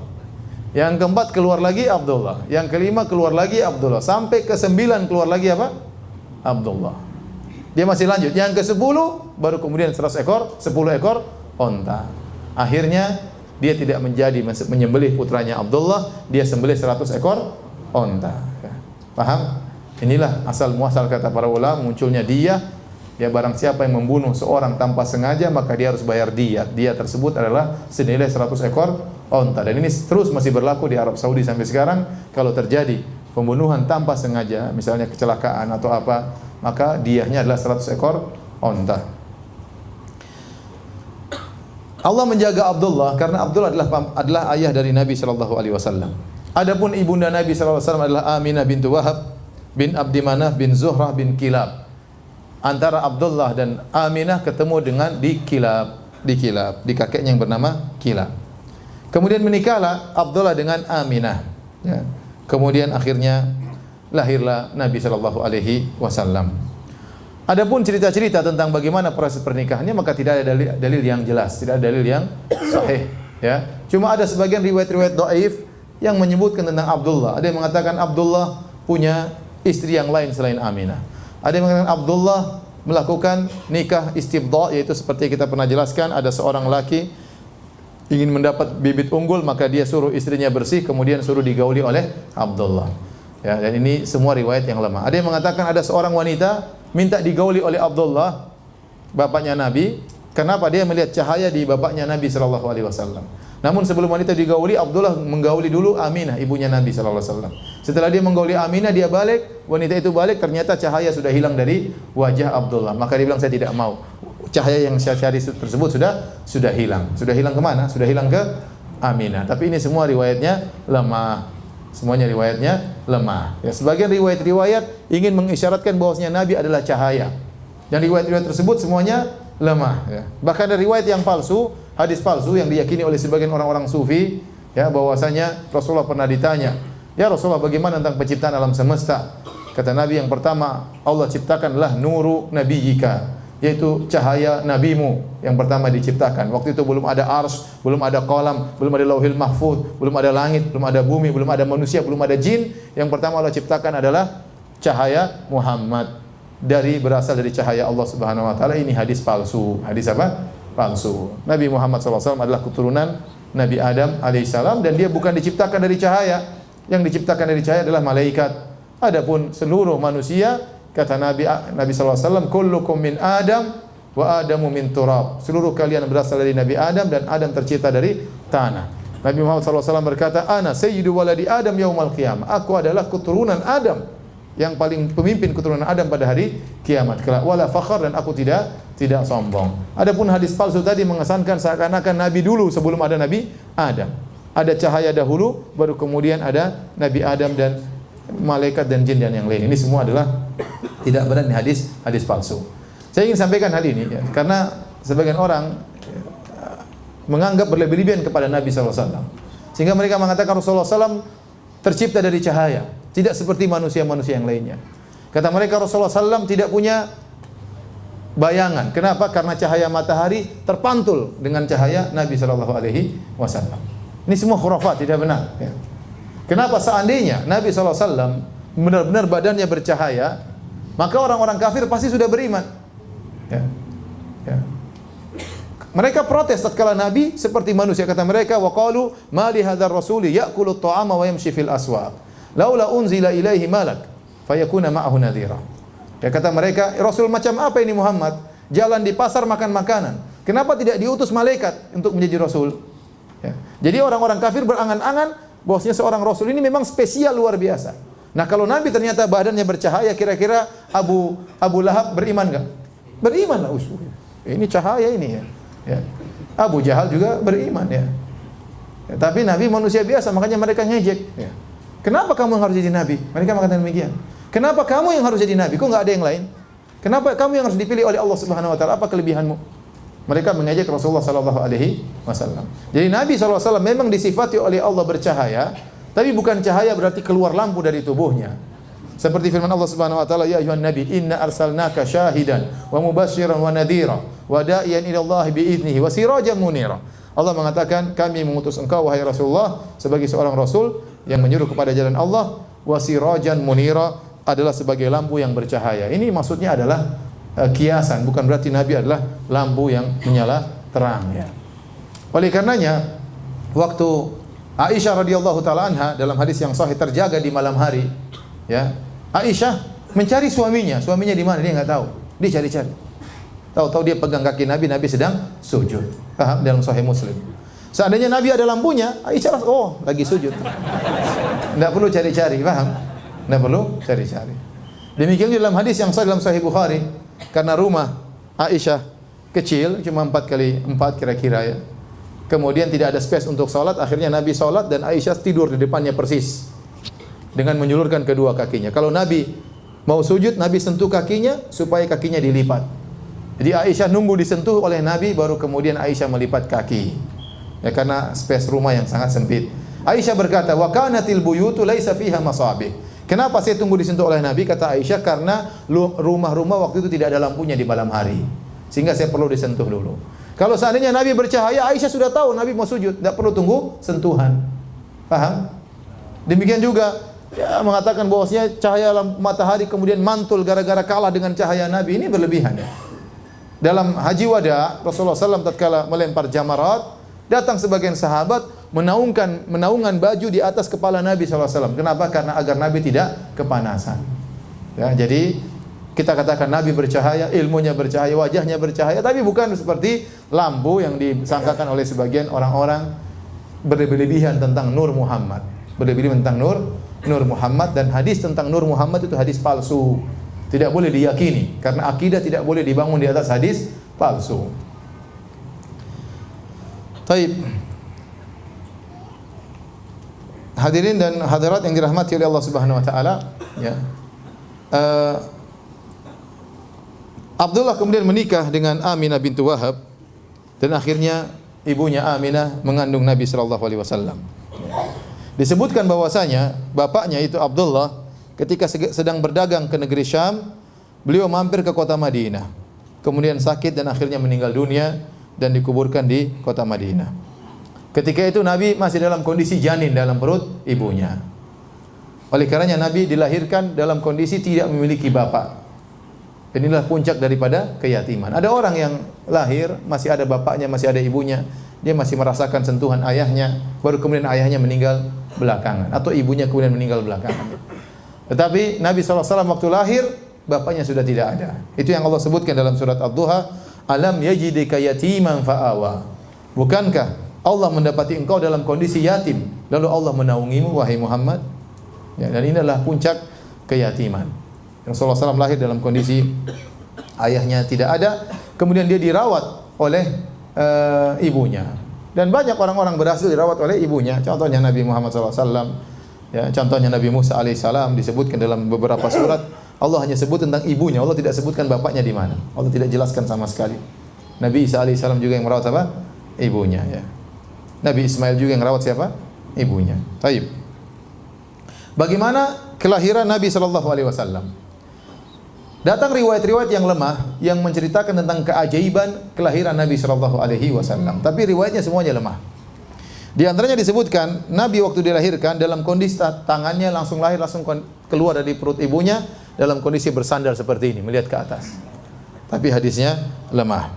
Yang keempat keluar lagi Abdullah. Yang kelima keluar lagi Abdullah. Sampai ke-9 keluar lagi apa? Abdullah. Dia masih lanjut. Yang ke-10 baru kemudian 100 ekor, 10 ekor onta. Akhirnya dia tidak menjadi menyembelih putranya Abdullah, dia sembelih 100 ekor onta. Ya. Paham? Inilah asal muasal kata para ulama munculnya diyah. Ya, barang siapa yang membunuh seorang tanpa sengaja maka dia harus bayar diyah. Diyah tersebut adalah senilai 100 ekor onta. Dan ini terus masih berlaku di Arab Saudi sampai sekarang. Kalau terjadi pembunuhan tanpa sengaja, misalnya kecelakaan atau apa, maka diyahnya adalah 100 ekor onta. Allah menjaga Abdullah karena Abdullah adalah ayah dari Nabi sallallahu alaihi wasallam. Adapun ibunda Nabi sallallahu alaihi wasallam adalah Aminah bintu Wahab bin Abdi Manaf bin Zuhrah bin Kilab. Antara Abdullah dan Aminah ketemu dengan di Kilab, di kakeknya yang bernama Kilab. Kemudian menikahlah Abdullah dengan Aminah. Ya. Kemudian akhirnya lahirlah Nabi sallallahu alaihi wasallam. Adapun cerita-cerita tentang bagaimana proses pernikahannya maka tidak ada dalil yang jelas, tidak ada dalil yang sahih, ya. Cuma ada sebagian riwayat-riwayat dhaif yang menyebutkan tentang Abdullah. Ada yang mengatakan Abdullah punya istri yang lain selain Aminah. Ada yang mengatakan Abdullah melakukan nikah istibdha, yaitu seperti kita pernah jelaskan, ada seorang laki ingin mendapat bibit unggul maka dia suruh istrinya bersih kemudian suruh digauli oleh Abdullah. Ya, dan ini semua riwayat yang lemah. Ada yang mengatakan ada seorang wanita minta digauli oleh Abdullah, bapaknya Nabi. Kenapa? Dia melihat cahaya di bapaknya Nabi sallallahu alaihi wasallam. Namun sebelum wanita digauli, Abdullah menggauli dulu Aminah, ibunya Nabi sallallahu alaihi wasallam. Setelah dia menggauli Aminah, dia balik, wanita itu balik, ternyata cahaya sudah hilang dari wajah Abdullah. Maka dia bilang, saya tidak mau. Cahaya yang saya cari tersebut sudah hilang. Sudah hilang kemana? Sudah hilang ke Aminah. Tapi ini semua riwayatnya lemah. Semuanya riwayatnya lemah. Ya, sebagian riwayat-riwayat ingin mengisyaratkan bahwasanya Nabi adalah cahaya. Dan riwayat-riwayat tersebut semuanya lemah. Ya. Bahkan ada riwayat yang palsu, hadis palsu yang diyakini oleh sebagian orang-orang sufi, ya, bahwasanya Rasulullah pernah ditanya, ya Rasulullah, bagaimana tentang penciptaan alam semesta? Kata Nabi, yang pertama Allah ciptakanlah nuru nabiyyika, yaitu cahaya nabimu yang pertama diciptakan. Waktu itu belum ada arsy, belum ada qalam, belum ada lauhil mahfuz, belum ada langit, belum ada bumi, belum ada manusia, belum ada jin. Yang pertama Allah ciptakan adalah cahaya Muhammad, berasal dari cahaya Allah Subhanahu wa taala. Ini hadis palsu. Hadis apa? Palsu. Nabi Muhammad SAW adalah keturunan Nabi Adam alaihissalam dan dia bukan diciptakan dari cahaya. Yang diciptakan dari cahaya adalah malaikat. Adapun seluruh manusia, kata Nabi SAW, kullukum min Adam wa Adamu min turab. Seluruh kalian berasal dari Nabi Adam dan Adam tercipta dari tanah. Nabi Muhammad SAW berkata, ana sayyidu waladi Adam yaumal qiyamah. Aku adalah keturunan Adam, yang paling pemimpin keturunan Adam pada hari kiamat kelak. Wala fakhar, dan aku tidak sombong. Adapun hadis palsu tadi mengesankan seakan-akan Nabi dulu sebelum ada Nabi Adam. Ada cahaya dahulu, baru kemudian ada Nabi Adam dan malaikat dan jin dan yang lain. Ini semua adalah tidak benar, ini hadis palsu. Saya ingin sampaikan hal ini ya, karena sebagian orang menganggap berlebih-lebihan kepada Nabi SAW, sehingga mereka mengatakan Rasulullah SAW tercipta dari cahaya, tidak seperti manusia-manusia yang lainnya. Kata mereka Rasulullah SAW tidak punya bayangan. Kenapa? Karena cahaya matahari terpantul dengan cahaya Nabi SAW. Ini semua khurafat, tidak benar. Ya. Kenapa? Seandainya Nabi SAW benar-benar badannya bercahaya, maka orang-orang kafir pasti sudah beriman. Ya. Ya. Mereka protes tatkala Nabi seperti manusia. Kata mereka, wa qalu ma li hadzal rasuli ya'kulu at-ta'ama wa yamshi fil aswaq laula unzila ilaihi malak fayakuna ma'ahu nadhira. Ya, kata mereka, Rasul macam apa ini Muhammad? Jalan di pasar makan makanan. Kenapa tidak diutus malaikat untuk menjadi Rasul? Ya. Jadi orang-orang kafir berangan-angan bahwasanya seorang Rasul ini memang spesial luar biasa. Nah, kalau Nabi ternyata badannya bercahaya, kira-kira Abu Lahab beriman enggak? Beriman lah. Ini cahaya ini ya. Ya. Abu Jahal juga beriman ya. Ya, tapi Nabi manusia biasa, makanya mereka ngejek. Ya. Kenapa kamu yang harus jadi Nabi? Mereka mengatakan demikian. Kenapa kamu yang harus jadi Nabi? Kok nggak ada yang lain? Kenapa kamu yang harus dipilih oleh Allah Subhanahu Wa Taala? Apa kelebihanmu? Mereka mengejek Rasulullah Sallallahu Alaihi Wasallam. Jadi Nabi Sallallahu Alaihi Wasallam memang disifati oleh Allah bercahaya, tapi bukan cahaya berarti keluar lampu dari tubuhnya. Seperti firman Allah Subhanahu wa taala, ya ayuhan nabi inna arsalnaka syahidan wa mubasysyiran wa nadhira wa da'iyan ila Allah bi idnihi wa sirajan munira. Allah mengatakan, kami mengutus engkau wahai Rasulullah sebagai seorang rasul yang menyuruh kepada jalan Allah, wa sirajan munira, adalah sebagai lampu yang bercahaya. Ini maksudnya adalah kiasan, bukan berarti Nabi adalah lampu yang menyala terang ya. Oleh karenanya waktu Aisyah radhiyallahu taala anha dalam hadis yang sahih terjaga di malam hari, ya, Aisyah mencari suaminya di mana dia nggak tahu, dia cari-cari. Tahu-tahu dia pegang kaki Nabi, Nabi sedang sujud. Paham? Dalam Sahih Muslim. Seandainya Nabi ada lampunya, Aisyah lagi sujud. Tidak perlu cari-cari, paham? Tidak perlu cari-cari. Demikian juga dalam hadis yang sahih dalam Sahih Bukhari, karena rumah Aisyah kecil, cuma 4x4 kira-kira ya. Kemudian tidak ada space untuk salat, akhirnya Nabi salat dan Aisyah tidur di depannya persis dengan menjulurkan kedua kakinya. Kalau Nabi mau sujud, Nabi sentuh kakinya supaya kakinya dilipat. Jadi Aisyah nunggu disentuh oleh Nabi, baru kemudian Aisyah melipat kaki. Ya, karena space rumah yang sangat sempit. Aisyah berkata, wa kanatil buyutu laisa fiha masabih. Kenapa saya tunggu disentuh oleh Nabi? Kata Aisyah, karena rumah-rumah waktu itu tidak ada lampunya di malam hari, sehingga saya perlu disentuh dulu. Kalau seandainya Nabi bercahaya, Aisyah sudah tahu Nabi mau sujud, tidak perlu tunggu sentuhan. Paham? Demikian juga ya, mengatakan bahwasanya cahaya matahari kemudian mantul gara-gara kalah dengan cahaya Nabi, ini berlebihan. Dalam haji wada, Rasulullah SAW tatkala melempar jamarat, datang sebagian sahabat menaungan baju di atas kepala Nabi SAW. Kenapa? Karena agar Nabi tidak kepanasan. Ya, jadi kita katakan Nabi bercahaya, ilmunya bercahaya, wajahnya bercahaya, tapi bukan seperti lampu yang disangkakan oleh sebagian orang-orang berlebihan tentang Nur Muhammad. Berlebihan tentang Nur Muhammad, dan hadis tentang Nur Muhammad itu hadis palsu. Tidak boleh diyakini karena akidah tidak boleh dibangun di atas hadis palsu. Taib. Hadirin dan hadirat yang dirahmati oleh Allah Subhanahu wa taala, ya. Abdullah kemudian menikah dengan Aminah bintu Wahab, dan akhirnya ibunya Aminah mengandung Nabi sallallahu alaihi wasallam. Disebutkan bahwasanya bapaknya itu Abdullah ketika sedang berdagang ke negeri Syam, beliau mampir ke kota Madinah. Kemudian sakit dan akhirnya meninggal dunia dan dikuburkan di kota Madinah. Ketika itu Nabi masih dalam kondisi janin dalam perut ibunya. Oleh karenanya Nabi dilahirkan dalam kondisi tidak memiliki bapak. Inilah puncak daripada keyatiman. Ada orang yang lahir masih ada bapaknya, masih ada ibunya, dia masih merasakan sentuhan ayahnya, baru kemudian ayahnya meninggal belakangan atau ibunya kemudian meninggal belakangan. Tetapi Nabi SAW waktu lahir bapaknya sudah tidak ada. Itu yang Allah sebutkan dalam surat Ad-Duha, alam yajidika yatiman fa'awa. Bukankah Allah mendapati engkau dalam kondisi yatim, lalu Allah menaungimu wahai Muhammad? Ya, dan ini adalah puncak keyatiman. Rasulullah SAW lahir dalam kondisi ayahnya tidak ada, kemudian dia dirawat oleh ibunya. Dan banyak orang-orang berhasil dirawat oleh ibunya. Contohnya Nabi Muhammad SAW, ya, contohnya Nabi Musa alaihissalam disebutkan dalam beberapa surat. Allah hanya sebut tentang ibunya, Allah tidak sebutkan bapaknya di mana. Allah tidak jelaskan sama sekali. Nabi Isa alaihissalam juga yang merawat apa? Ibunya. Ya. Nabi Ismail juga yang merawat siapa? Ibunya. Taib. Bagaimana kelahiran Nabi SAW? Datang riwayat-riwayat yang lemah yang menceritakan tentang keajaiban kelahiran Nabi sallallahu alaihi wasallam. Tapi riwayatnya semuanya lemah. Di antaranya disebutkan Nabi waktu dilahirkan dalam kondisi tangannya langsung lahir, langsung keluar dari perut ibunya dalam kondisi bersandar seperti ini, melihat ke atas. Tapi hadisnya lemah.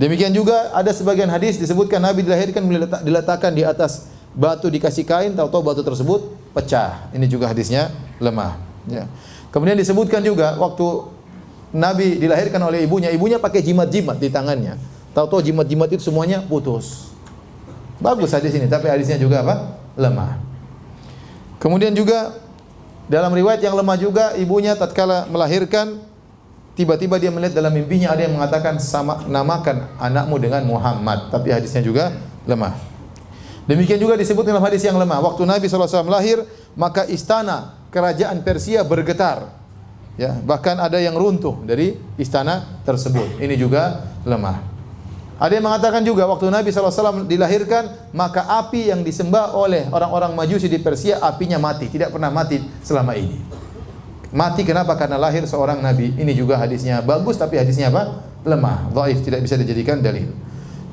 Demikian juga ada sebagian hadis disebutkan Nabi dilahirkan diletakkan di atas batu, dikasih kain, tahu-tahu batu tersebut pecah. Ini juga hadisnya lemah. Ya. Kemudian disebutkan juga waktu Nabi dilahirkan oleh ibunya pakai jimat-jimat di tangannya. Tahu-tahu jimat-jimat itu semuanya putus. Bagus hadis ini, tapi hadisnya juga apa? Lemah. Kemudian juga dalam riwayat yang lemah juga, ibunya tatkala melahirkan tiba-tiba dia melihat dalam mimpinya ada yang mengatakan namakan anakmu dengan Muhammad, tapi hadisnya juga lemah. Demikian juga disebut dalam hadis yang lemah, waktu Nabi SAW lahir, maka istana kerajaan Persia bergetar. Ya, bahkan ada yang runtuh dari istana tersebut. Ini juga lemah. Ada yang mengatakan juga waktu Nabi SAW dilahirkan, maka api yang disembah oleh orang-orang Majusi di Persia, apinya mati, tidak pernah mati selama ini. Mati kenapa? Karena lahir seorang Nabi. Ini juga hadisnya bagus, tapi hadisnya apa? Lemah, dhaif, tidak bisa dijadikan dalil.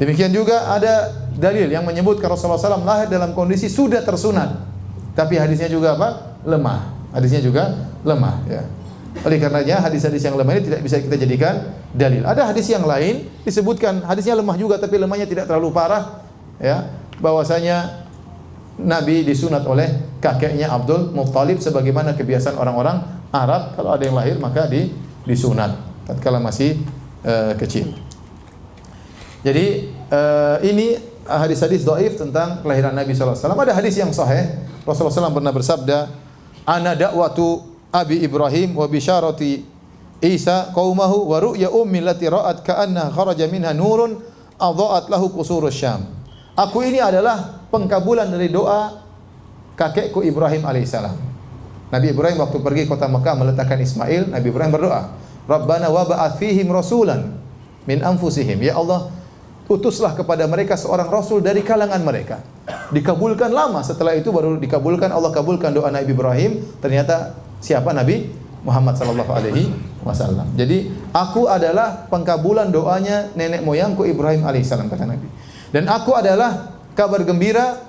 Demikian juga ada dalil yang menyebutkan Rasulullah SAW lahir dalam kondisi sudah tersunat, tapi hadisnya juga apa? Lemah. Hadisnya juga lemah. Ya. Oleh karenanya hadis-hadis yang lemah ini tidak bisa kita jadikan dalil. Ada hadis yang lain disebutkan hadisnya lemah juga, tapi lemahnya tidak terlalu parah. Ya, bahwasanya Nabi disunat oleh kakeknya Abdul Muttalib sebagaimana kebiasaan orang-orang Arab, kalau ada yang lahir maka disunat tatkala masih kecil. Jadi ini hadis-hadis dhaif tentang kelahiran Nabi sallallahu alaihi wasallam. Ada hadis yang sahih. Rasulullah SAW pernah bersabda, "Ana da'watu Abi Ibrahim wa bisyarati Isa qaumahu wa ru'ya ummi allati ra'at ka'anna kharaja minha nurun adha'at lahu qusurus Syam." Aku ini adalah pengkabulan dari doa kakekku Ibrahim alaihissalam. Nabi Ibrahim waktu pergi kota Mekah meletakkan Ismail, Nabi Ibrahim berdoa, "Rabbana wa ba'ath fihim rasulan min anfusihim." Ya Allah, utuslah kepada mereka seorang rasul dari kalangan mereka. dikabulkan lama. Setelah itu baru dikabulkan, Allah kabulkan doa Nabi Ibrahim. Ternyata siapa? Nabi Muhammad sallallahu alaihi wasallam. Jadi aku adalah pengkabulan doanya nenek moyangku Ibrahim alaihissalam, kata Nabi. Dan aku adalah kabar gembira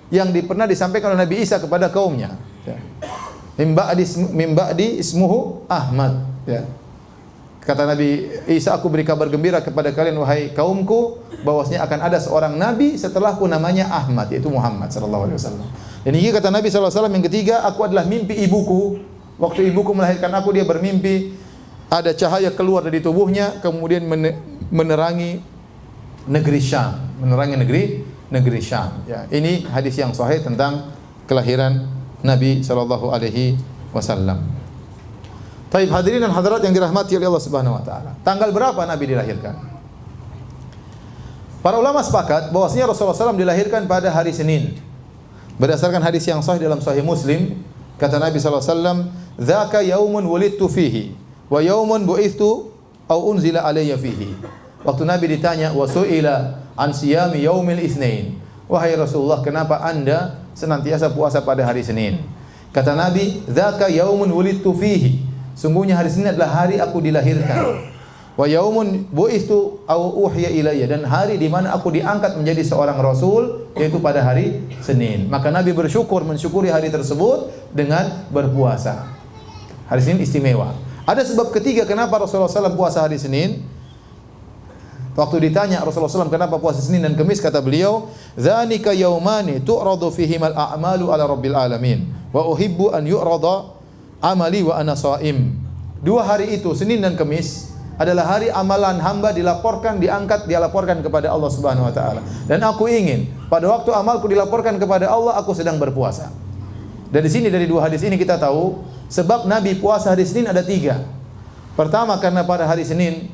yang pernah disampaikan oleh Nabi Isa kepada kaumnya. Ya. Mim ba'di ismuhu Ahmad. Ya. Kata Nabi Isa, aku beri kabar gembira kepada kalian wahai kaumku bahwasanya akan ada seorang nabi setelahku namanya Ahmad, yaitu Muhammad sallallahu alaihi wasallam. Dan ini kata Nabi sallallahu alaihi wasallam yang ketiga, aku adalah mimpi ibuku. Waktu ibuku melahirkan aku, dia bermimpi ada cahaya keluar dari tubuhnya kemudian menerangi negeri Syam, negeri Syam. Ya, ini hadis yang sahih tentang kelahiran Nabi sallallahu alaihi wasallam. Taib hadirin dan hadirat yang dirahmati oleh Allah Subhanahu wa taala. Tanggal berapa Nabi dilahirkan? Para ulama sepakat bahwasanya Rasulullah SAW dilahirkan pada hari Senin. Berdasarkan hadis yang sahih dalam Sahih Muslim, kata Nabi SAW, "Dzaka yaumun wulidtu fihi wa yaumun bu'ithu au unzila alayya fihi." Waktu Nabi ditanya, "Wa su'ila an siyami yaumil itsnain." Wahai Rasulullah, kenapa Anda senantiasa puasa pada hari Senin? Kata Nabi, "Dzaka yaumun wulidtu fihi." Sungguhnya hari Senin adalah hari aku dilahirkan. Wa yaumun bu'itsu au uhiya ilayya, dan hari di mana aku diangkat menjadi seorang rasul, yaitu pada hari Senin. Maka Nabi mensyukuri hari tersebut dengan berpuasa. Hari Senin istimewa. Ada sebab ketiga kenapa Rasulullah SAW puasa hari Senin. Waktu ditanya Rasulullah SAW kenapa puasa Senin dan Kamis, kata beliau, "Dzanika yaumani tu'radu fihimal a'malu ala rabbil alamin wa uhibbu an yu'rada amali wa ana shaim." Dua hari itu, Senin dan Kamis, adalah hari amalan hamba dilaporkan kepada Allah Subhanahu wa taala. Dan aku ingin pada waktu amalku dilaporkan kepada Allah, aku sedang berpuasa. Dari sini, dari dua hadis ini kita tahu sebab Nabi puasa hari Senin ada tiga. Pertama, karena pada hari Senin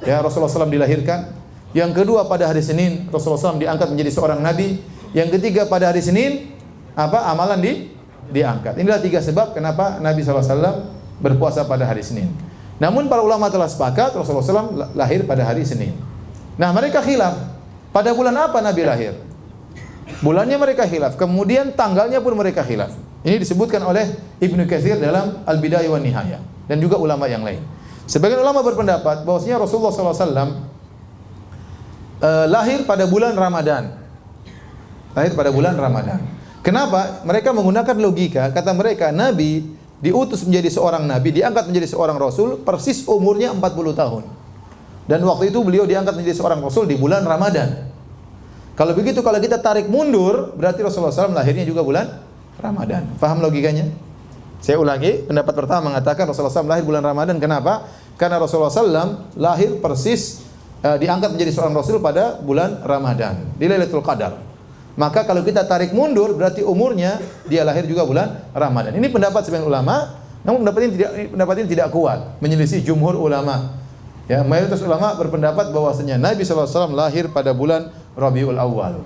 ya Rasulullah SAW dilahirkan. Yang kedua, pada hari Senin Rasulullah SAW diangkat menjadi seorang nabi. Yang ketiga, pada hari Senin amalan diangkat. Inilah tiga sebab kenapa Nabi SAW berpuasa pada hari Senin. Namun para ulama telah sepakat Rasulullah SAW lahir pada hari Senin. Nah, mereka khilaf, pada bulan apa Nabi lahir? Bulannya mereka khilaf, kemudian tanggalnya pun mereka khilaf. Ini disebutkan oleh Ibnu Katsir dalam Al-Bidayah wan Nihayah dan juga ulama yang lain. Sebagian ulama berpendapat bahwasanya Rasulullah SAW lahir pada bulan Ramadan. Lahir pada bulan Ramadan. Kenapa? Mereka menggunakan logika, kata mereka Nabi diutus menjadi seorang nabi, diangkat menjadi seorang rasul, persis umurnya 40 tahun. Dan waktu itu beliau diangkat menjadi seorang rasul di bulan Ramadan. Kalau begitu, kalau kita tarik mundur, berarti Rasulullah SAW lahirnya juga bulan Ramadan. Faham logikanya? Saya ulangi, pendapat pertama mengatakan Rasulullah SAW lahir bulan Ramadan. Kenapa? Karena Rasulullah SAW lahir persis diangkat menjadi seorang rasul pada bulan Ramadan, di Lailatul Qadar. Maka kalau kita tarik mundur, berarti umurnya dia lahir juga bulan Ramadan. Ini pendapat sebagian ulama, namun pendapat ini tidak kuat, menyelisih jumhur ulama. Ya, mayoritas ulama berpendapat bahwasanya Nabi SAW lahir pada bulan Rabiul Awal.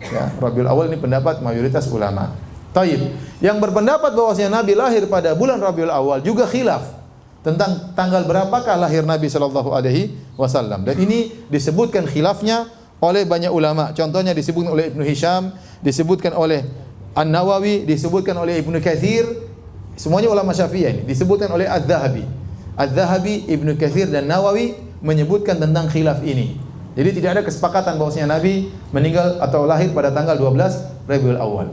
Ya, Rabiul Awal ini pendapat mayoritas ulama. Taib. Yang berpendapat bahwasanya Nabi lahir pada bulan Rabiul Awal juga khilaf tentang tanggal berapakah lahir Nabi sallallahu alaihi wasallam. Dan ini disebutkan khilafnya oleh banyak ulama. Contohnya disebutkan oleh Ibnu Hisham, disebutkan oleh An-Nawawi, disebutkan oleh Ibnu Katsir. Semuanya ulama Syafi'iyah ini. Disebutkan oleh Az-Zahabi. Az-Zahabi, Ibnu Katsir dan Nawawi menyebutkan tentang khilaf ini. Jadi tidak ada kesepakatan bahwasanya Nabi meninggal atau lahir pada tanggal 12 Rabiul Awal.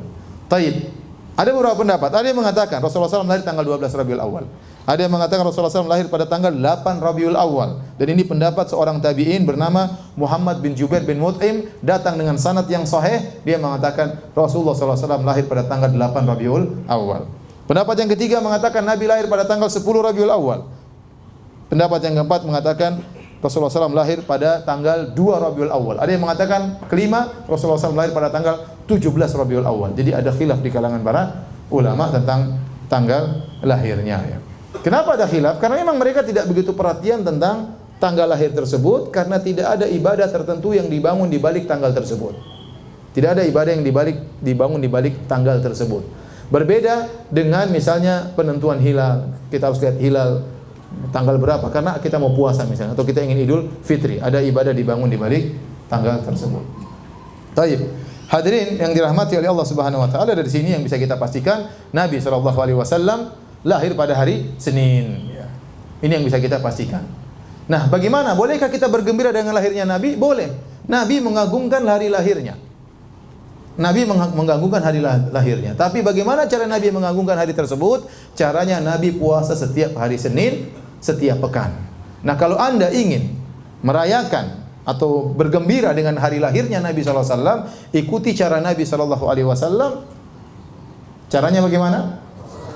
Taib. Ada beberapa pendapat. Ada yang mengatakan Rasulullah SAW lahir tanggal 12 Rabiul Awal. Ada yang mengatakan Rasulullah SAW lahir pada tanggal 8 Rabiul Awal. Dan ini pendapat seorang tabi'in bernama Muhammad bin Jubair bin Mut'im, datang dengan sanad yang sahih. Dia mengatakan Rasulullah SAW lahir pada tanggal 8 Rabiul Awal. Pendapat yang ketiga mengatakan Nabi lahir pada tanggal 10 Rabiul Awal. Pendapat yang keempat mengatakan Rasulullah SAW lahir pada tanggal 2 Rabiul Awal. Ada yang mengatakan kelima Rasulullah SAW lahir pada tanggal 17 Rabiul Awal. Jadi ada khilaf di kalangan para ulama tentang tanggal lahirnya. Ya. Kenapa ada khilaf? Karena memang mereka tidak begitu perhatian tentang tanggal lahir tersebut, karena tidak ada ibadah tertentu yang dibangun di balik tanggal tersebut. Tidak ada ibadah yang dibangun di balik tanggal tersebut. Berbeda dengan misalnya penentuan hilal. Kita harus lihat hilal tanggal berapa karena kita mau puasa misalnya, atau kita ingin Idul Fitri. Ada ibadah dibangun di balik tanggal tersebut. Baik. Hadirin yang dirahmati oleh Allah Subhanahu wa taala, dari sini yang bisa kita pastikan Nabi sallallahu alaihi wasallam lahir pada hari Senin. Ya. Ini yang bisa kita pastikan. Nah, bagaimana? Bolehkah kita bergembira dengan lahirnya Nabi? Boleh. Nabi mengagungkan hari lahirnya. Nabi mengagungkan hari lahirnya. Tapi bagaimana cara Nabi mengagungkan hari tersebut? Caranya Nabi puasa setiap hari Senin, setiap pekan. Nah, kalau Anda ingin merayakan atau bergembira dengan hari lahirnya Nabi SAW, ikuti cara Nabi SAW. Caranya bagaimana?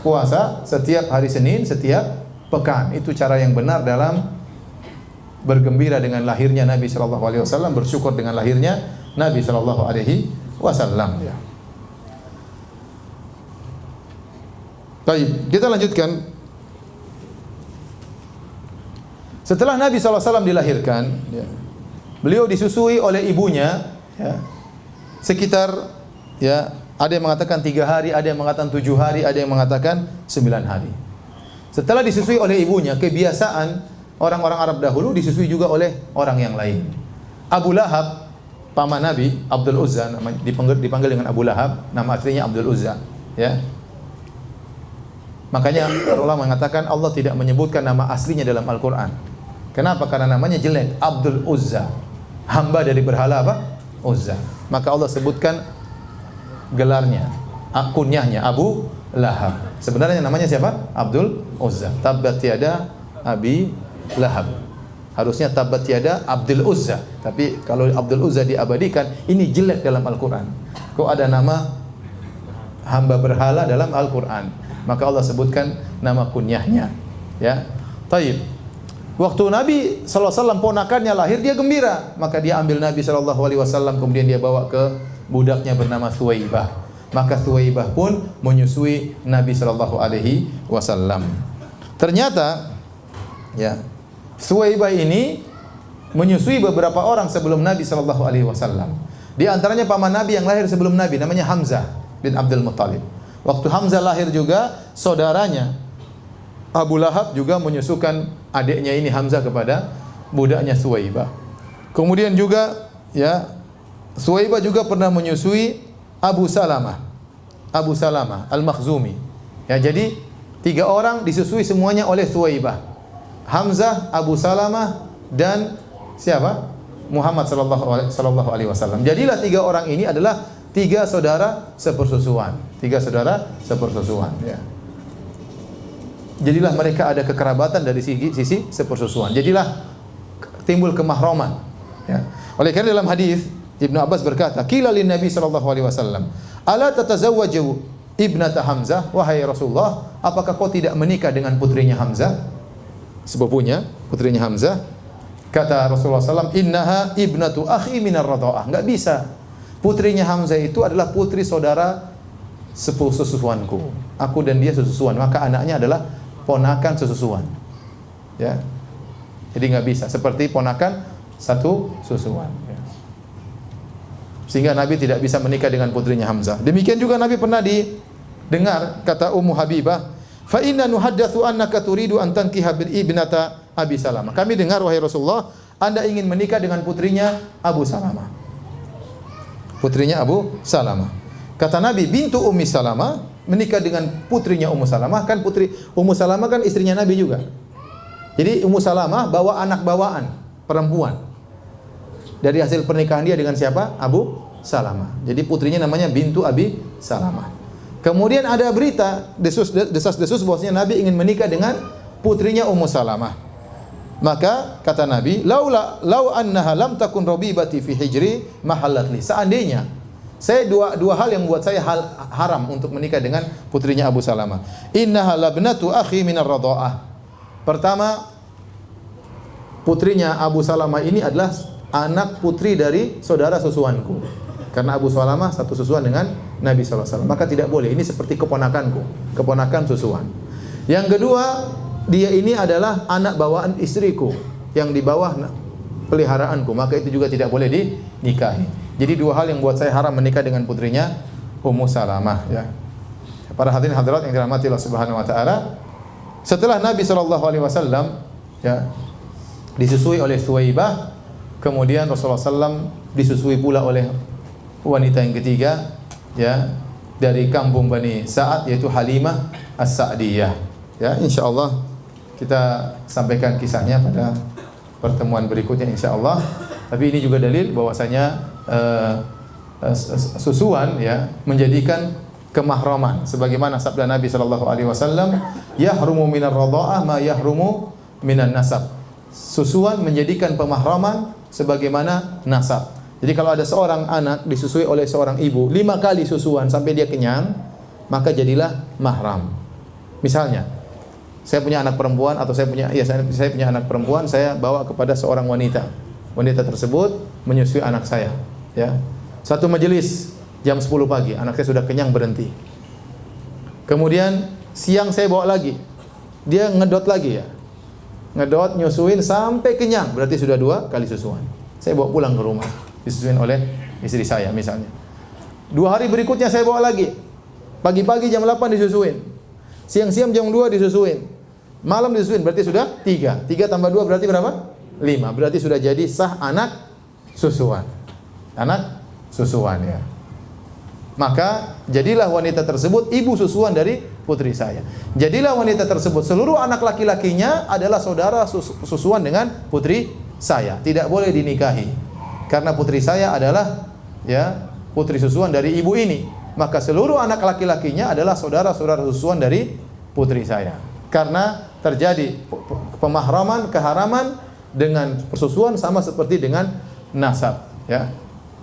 Puasa setiap hari Senin, setiap pekan. Itu cara yang benar dalam bergembira dengan lahirnya Nabi SAW, bersyukur dengan lahirnya Nabi SAW. Ya. Baik, kita lanjutkan. Setelah Nabi SAW dilahirkan, ya, beliau disusui oleh ibunya, ya, sekitar, ya, ada yang mengatakan 3 hari, ada yang mengatakan 7 hari, ada yang mengatakan 9 hari. Setelah disusui oleh ibunya, kebiasaan orang-orang Arab dahulu disusui juga oleh orang yang lain. Abu Lahab, paman Nabi, Abdul Uzza, dipanggil dengan Abu Lahab, nama aslinya Abdul Uzza, ya. Makanya ulama mengatakan Allah tidak menyebutkan nama aslinya dalam Al-Quran. Kenapa? Karena namanya jelek, Abdul Uzza, hamba dari berhala apa? Uzza. Maka Allah sebutkan gelarnya, kunyahnya Abu Lahab. Sebenarnya namanya siapa? Abdul Uzza. Tabbat yada Abi Lahab. Harusnya tabbat yada Abdul Uzza. Tapi kalau Abdul Uzza diabadikan, ini jelek dalam Al-Quran. Kok ada nama hamba berhala dalam Al-Quran? Maka Allah sebutkan nama kunyahnya. Ya, taib. Waktu Nabi SAW ponakannya lahir, dia gembira. Maka dia ambil Nabi SAW, kemudian dia bawa ke budaknya bernama Thuwaibah. Maka Thuwaibah pun menyusui Nabi SAW. Ternyata, ya, Thuwaibah ini menyusui beberapa orang sebelum Nabi SAW. Di antaranya paman Nabi yang lahir sebelum Nabi, namanya Hamzah bin Abdul Muttalib. Waktu Hamzah lahir juga, saudaranya Abu Lahab juga menyusukan adiknya ini Hamzah kepada budaknya Thuwaibah. Kemudian juga, ya, Thuwaibah juga pernah menyusui Abu Salamah Al-Makhzumi. Ya, jadi 3 orang disusui semuanya oleh Thuwaibah. Hamzah, Abu Salamah, dan siapa? Muhammad sallallahu alaihi wasallam. Jadilah 3 orang ini adalah 3 saudara sepersusuan. 3 saudara sepersusuan, ya. Jadilah mereka ada kekerabatan dari sisi sepersusuan. Jadilah timbul kemahroman, ya. Oleh karena dalam hadis Ibnu Abbas berkata, "Qila lin Nabi sallallahu alaihi wasallam, ala tatazawwaju ibnata Hamzah?" Wahai Rasulullah, apakah kau tidak menikah dengan putrinya Hamzah? Sepupunya, putrinya Hamzah. Kata Rasulullah SAW, "Innaha ibnatu akhi minar radha'ah." Enggak bisa. Putrinya Hamzah itu adalah putri saudara sesusuanku. Aku dan dia sesusuan, maka anaknya adalah ponakan sesusuan. Ya. Jadi enggak bisa seperti ponakan satu susuan. Ya. Sehingga Nabi tidak bisa menikah dengan putrinya Hamzah. Demikian juga Nabi pernah didengar kata Ummu Habibah, "Fa inna nuhaddatsu annaka turidu an tankiha bil ibnata Abi Salamah." Kami dengar wahai Rasulullah, Anda ingin menikah dengan putrinya Abu Salamah. Putrinya Abu Salamah. Kata Nabi, bintu Ummi Salamah menikah dengan putrinya Ummu Salamah, kan putri Ummu Salamah kan istrinya Nabi juga. Jadi Ummu Salamah bawa anak bawaan perempuan. Dari hasil pernikahan dia dengan siapa? Abu Salamah. Jadi putrinya namanya bintu Abi Salamah. Kemudian ada berita desas-desus bahwasanya Nabi ingin menikah dengan putrinya Ummu Salamah. Maka kata Nabi, lau annaha lam takun rabibati fi hijri mahallat li. Seandainya saya dua hal yang membuat saya haram untuk menikah dengan putrinya Abu Salamah. Innaha labnatu akhi minar radha'ah. Pertama, putrinya Abu Salamah ini adalah anak putri dari saudara susuanku. Karena Abu Salamah satu susuan dengan Nabi SAW. Maka tidak boleh, ini seperti keponakanku, keponakan susuan. Yang kedua, dia ini adalah anak bawaan istriku yang di bawah peliharaanku, maka itu juga tidak boleh dinikahi. Jadi 2 hal yang buat saya haram menikah dengan putrinya Ummu Salamah, ya. Para hadirin hadirat yang dirahmati Allah Subhanahu wa taala, setelah Nabi SAW, ya, disusui oleh Thuwaibah, kemudian Rasulullah SAW disusui pula oleh wanita yang ketiga ya dari kampung Bani Sa'ad yaitu Halimah As-Sa'diyah. Ya, insyaallah kita sampaikan kisahnya pada pertemuan berikutnya insyaallah. Tapi ini juga dalil bahwasanya susuan ya menjadikan kemahraman sebagaimana sabda Nabi sallallahu alaihi wasallam, yahrumu minar radha'ah ma yahrumu minan nasab. Susuan menjadikan pemahraman sebagaimana nasab. Jadi kalau ada seorang anak disusui oleh seorang ibu 5 kali susuan sampai dia kenyang, maka jadilah mahram. Misalnya, saya punya anak perempuan atau saya punya anak perempuan, saya bawa kepada seorang wanita. Wanita tersebut menyusui anak saya, ya. Satu majelis jam 10 pagi, anak saya sudah kenyang berhenti. Kemudian siang saya bawa lagi. Dia ngedot lagi ya. Ngedot nyusuin sampai kenyang, berarti sudah 2 kali susuan. Saya bawa pulang ke rumah, disusuin oleh istri saya misalnya. 2 hari berikutnya saya bawa lagi. Pagi-pagi jam 8 disusuin. Siang-siang jam 2 disusuin. Malam disusuin, berarti sudah 3. 3 tambah 2 berarti berapa? 5. Berarti sudah jadi sah anak susuan. Anak susuan ya. Maka jadilah wanita tersebut ibu susuan dari putri saya. Jadilah wanita tersebut seluruh anak laki-lakinya adalah saudara susuan dengan putri saya. Tidak boleh dinikahi. Karena putri saya adalah ya putri susuan dari ibu ini. Maka seluruh anak laki-lakinya adalah saudara-saudara susuan dari putri saya. Karena terjadi pemahraman, keharaman dengan persusuan sama seperti dengan nasab, ya.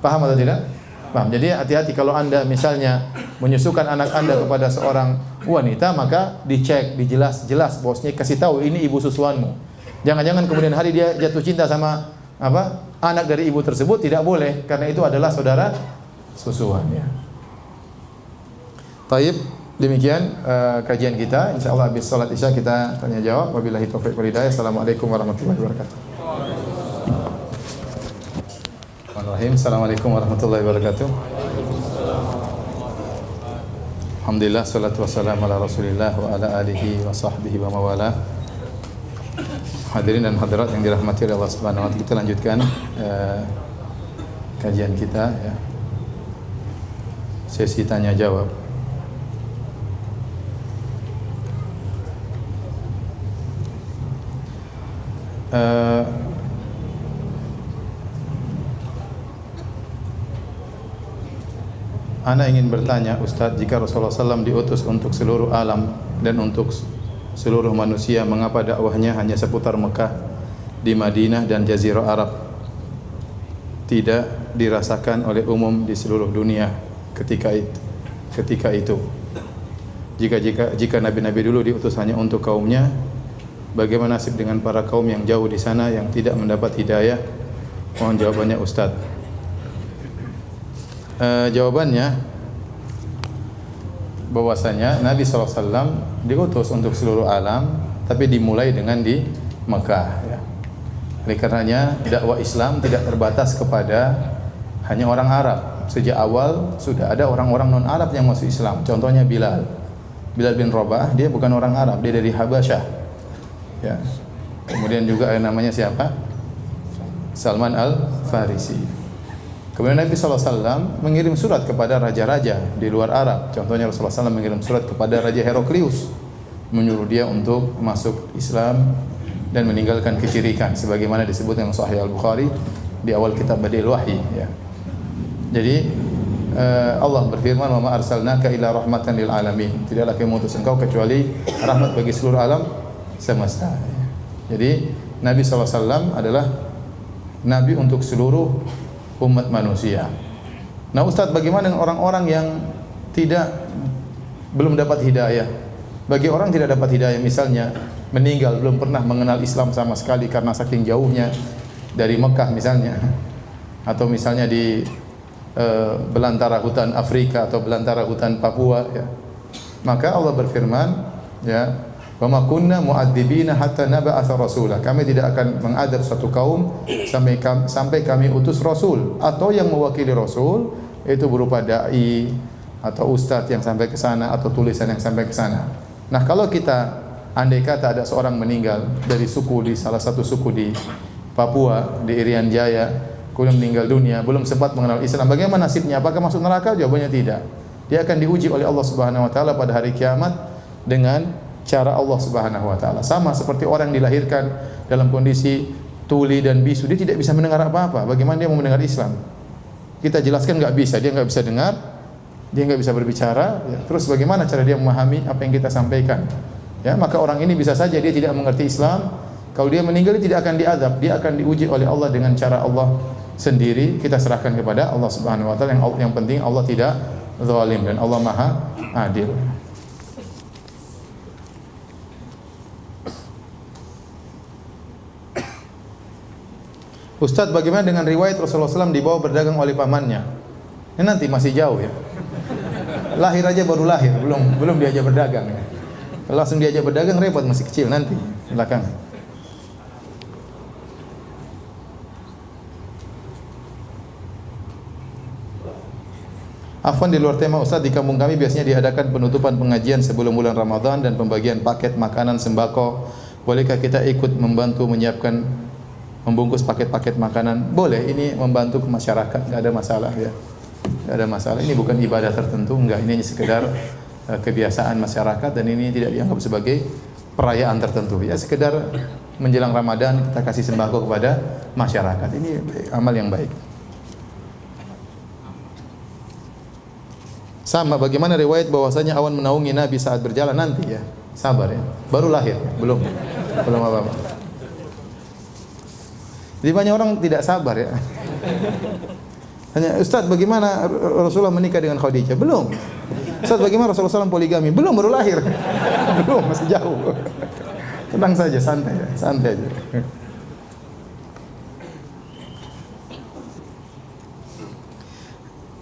Paham atau tidak? Paham. Jadi hati-hati kalau Anda misalnya menyusukan anak Anda kepada seorang wanita, maka dicek, dijelas-jelas bosnya kasih tahu ini ibu susuanmu. Jangan-jangan kemudian hari dia jatuh cinta sama anak dari ibu tersebut, tidak boleh karena itu adalah saudara susuan, ya. Taib, demikian kajian kita. Insyaallah habis salat Isya kita tanya jawab. Wabillahi taufiq wal hidayah. Assalamualaikum warahmatullahi wabarakatuh. Assalamualaikum warahmatullahi wabarakatuh. Alhamdulillah, salatu wassalamu ala Rasulillah wa ala alihi wa sahbihi wa mawala. Hadirin dan hadirat yang dirahmati oleh Allah Subhanahu wa taala, kita lanjutkan kajian kita ya. Sesi tanya jawab. Ana ingin bertanya, Ustadz, jika Rasulullah SAW diutus untuk seluruh alam dan untuk seluruh manusia, mengapa dakwahnya hanya seputar Mekah, di Madinah dan Jazirah Arab, tidak dirasakan oleh umum di seluruh dunia ketika itu? Jika nabi-nabi dulu diutus hanya untuk kaumnya, bagaimana nasib dengan para kaum yang jauh di sana yang tidak mendapat hidayah? Mohon jawabannya, Ustadz. Jawabannya bahwasanya Nabi SAW diutus untuk seluruh alam, tapi dimulai dengan di Mekah ya. Oleh karenanya dakwah Islam tidak terbatas kepada hanya orang Arab. Sejak awal sudah ada orang-orang non-Arab yang masuk Islam. Contohnya Bilal bin Rabah, dia bukan orang Arab, dia dari Habasyah ya. Kemudian juga ada namanya siapa? Salman Al-Farisi. Kemudian Nabi SAW mengirim surat kepada raja-raja di luar Arab. Contohnya Rasulullah SAW mengirim surat kepada Raja Heraklius, menyuruh dia untuk masuk Islam dan meninggalkan kesyirikan, sebagaimana disebut dalam Sahih Al-Bukhari di awal kitab Badil Wahyi. Ya. Jadi Allah berfirman, "Wa ma arsalnaka illa rahmatan lil alamin." Tidaklah kami mengutus engkau kecuali rahmat bagi seluruh alam semesta. Jadi Nabi SAW adalah Nabi untuk seluruh umat manusia. Nah, Ustadz, bagaimana dengan orang-orang yang belum dapat hidayah? Bagi orang tidak dapat hidayah, misalnya meninggal belum pernah mengenal Islam sama sekali karena saking jauhnya dari Mekah misalnya, atau misalnya di belantara hutan Afrika atau belantara hutan Papua ya. Maka Allah berfirman ya, "Wa ma kunna mu'adzibina hatta nab'atsa rasulah." Kami tidak akan mengadab satu kaum sampai kami utus rasul, atau yang mewakili rasul itu berupa dai atau ustadz yang sampai ke sana atau tulisan yang sampai ke sana. Nah, kalau kita andai kata ada seorang meninggal dari suku, di salah satu suku di Papua, di Irian Jaya, kemudian meninggal dunia, belum sempat mengenal Islam, bagaimana nasibnya? Apakah masuk neraka? Jawabannya tidak. Dia akan diuji oleh Allah Subhanahu wa taala pada hari kiamat dengan cara Allah Subhanahu wa taala. Sama seperti orang yang dilahirkan dalam kondisi tuli dan bisu, dia tidak bisa mendengar apa-apa. Bagaimana dia mau mendengar Islam? Kita jelaskan nggak bisa, dia nggak bisa dengar, dia nggak bisa berbicara. Ya. Terus bagaimana cara dia memahami apa yang kita sampaikan? Ya, maka orang ini bisa saja dia tidak mengerti Islam. Kalau dia meninggal, dia tidak akan diazab, dia akan diuji oleh Allah dengan cara Allah sendiri. Kita serahkan kepada Allah Subhanahu wa taala. Yang penting Allah tidak zalim dan Allah Maha Adil. Ustaz, bagaimana dengan riwayat Rasulullah SAW dibawa berdagang oleh pamannya? Ini nanti masih jauh ya. Lahir aja baru lahir, belum diajak berdagang ya. Kalau langsung diajak berdagang repot, masih kecil nanti belakang. Afwan, di luar tema Ustaz, di kampung kami biasanya diadakan penutupan pengajian sebelum bulan Ramadan dan pembagian paket makanan sembako. Bolehkah kita ikut membantu menyiapkan membungkus paket-paket makanan? Boleh, ini membantu ke masyarakat, enggak ada masalah ya. Enggak ada masalah. Ini bukan ibadah tertentu, enggak, ini hanya sekedar kebiasaan masyarakat dan ini tidak dianggap sebagai perayaan tertentu. Ya sekedar menjelang Ramadan kita kasih sembako kepada masyarakat. Ini amal yang baik. Sama bagaimana riwayat bahwasanya awan menaungi Nabi saat berjalan, nanti ya. Sabar ya. Baru lahir, belum apa-apa. Jadi banyak orang tidak sabar ya. Hanya, Ustaz bagaimana Rasulullah menikah dengan Khadijah? Belum. Ustaz bagaimana Rasulullah SAW poligami? Belum, baru lahir. Belum, masih jauh. Tenang saja, santai aja.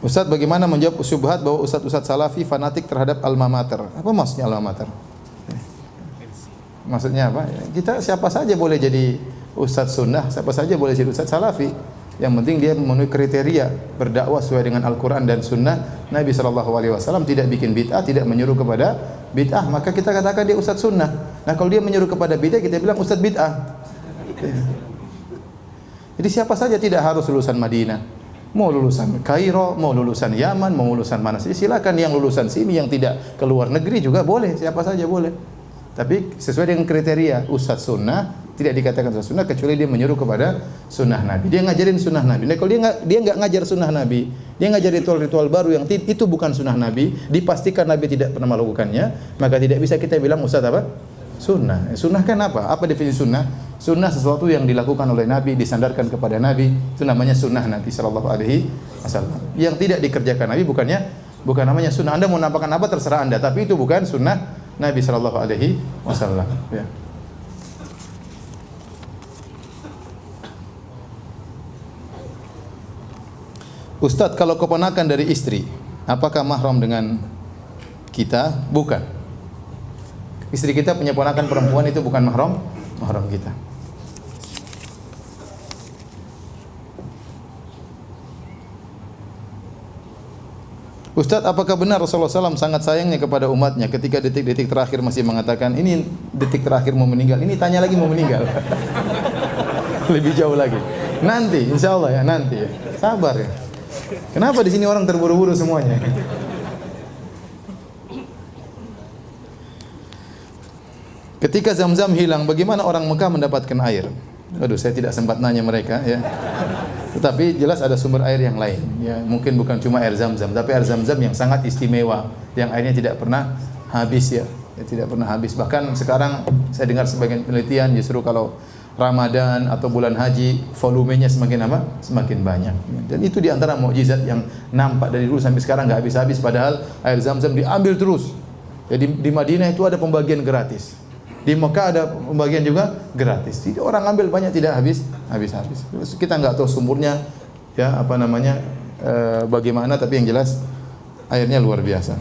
Ustaz bagaimana menjawab syubhat bahwa ustaz-ustaz salafi fanatik terhadap alma mater? Apa maksudnya alma mater? Maksudnya apa? Kita siapa saja boleh jadi ustaz sunnah, siapa saja boleh jadi ustaz salafi. Yang penting dia memenuhi kriteria berdakwah sesuai dengan Al-Quran dan Sunnah. Nabi SAW tidak bikin bid'ah, tidak menyuruh kepada bid'ah, maka kita katakan dia ustaz sunnah. Nah kalau dia menyuruh kepada bid'ah, kita bilang ustaz bid'ah. Jadi siapa saja, tidak harus lulusan Madinah, mau lulusan Kairo, mau lulusan Yaman, mau lulusan mana saja silakan. Yang lulusan sini, yang tidak keluar negeri juga boleh, siapa saja boleh. Tapi sesuai dengan kriteria ustaz sunnah. Tidak dikatakan sunnah kecuali dia menyuruh kepada sunnah Nabi. Dia ngajarin sunnah Nabi. Nah, kalau dia nggak ngajar sunnah Nabi, dia ngajar ritual-ritual baru yang itu bukan sunnah Nabi, dipastikan Nabi tidak pernah melakukannya, maka tidak bisa kita bilang ustaz apa? Sunnah. Sunnah kan apa? Apa definisi sunnah? Sunnah sesuatu yang dilakukan oleh Nabi, disandarkan kepada Nabi, itu namanya sunnah Nabi Sallallahu Alaihi Wasallam. Yang tidak dikerjakan Nabi bukan namanya sunnah. Anda mau nampakkan apa terserah Anda, tapi itu bukan sunnah Nabi Sallallahu Alaihi Wasallam. Ya. Ustadz, kalau keponakan dari istri, apakah mahram dengan kita? Bukan. Istri kita punya ponakan perempuan, itu bukan mahram kita. Ustadz, apakah benar Rasulullah SAW sangat sayangnya kepada umatnya ketika detik-detik terakhir masih mengatakan, ini detik terakhir mau meninggal, ini tanya lagi mau meninggal. Lebih jauh lagi. Nanti, insya Allah ya, nanti ya. Sabar ya. Kenapa di sini orang terburu-buru semuanya? Ketika Zam-Zam hilang, bagaimana orang Mekah mendapatkan air? Aduh, saya tidak sempat nanya mereka ya. Tetapi jelas ada sumber air yang lain. Ya, mungkin bukan cuma air Zam-Zam, tapi air Zam-Zam yang sangat istimewa, yang airnya tidak pernah habis ya. Tidak pernah habis. Bahkan sekarang saya dengar sebagian penelitian justru kalau Ramadan atau bulan haji volumenya semakin apa? Semakin banyak. Dan itu di antara mukjizat yang nampak dari dulu sampai sekarang enggak habis-habis, padahal air Zam-Zam diambil terus. Jadi di Madinah itu ada pembagian gratis. Di Mekah ada pembagian juga gratis. Jadi orang ambil banyak, tidak habis-habis. Kita enggak tahu sumbernya ya apa namanya bagaimana, tapi yang jelas airnya luar biasa.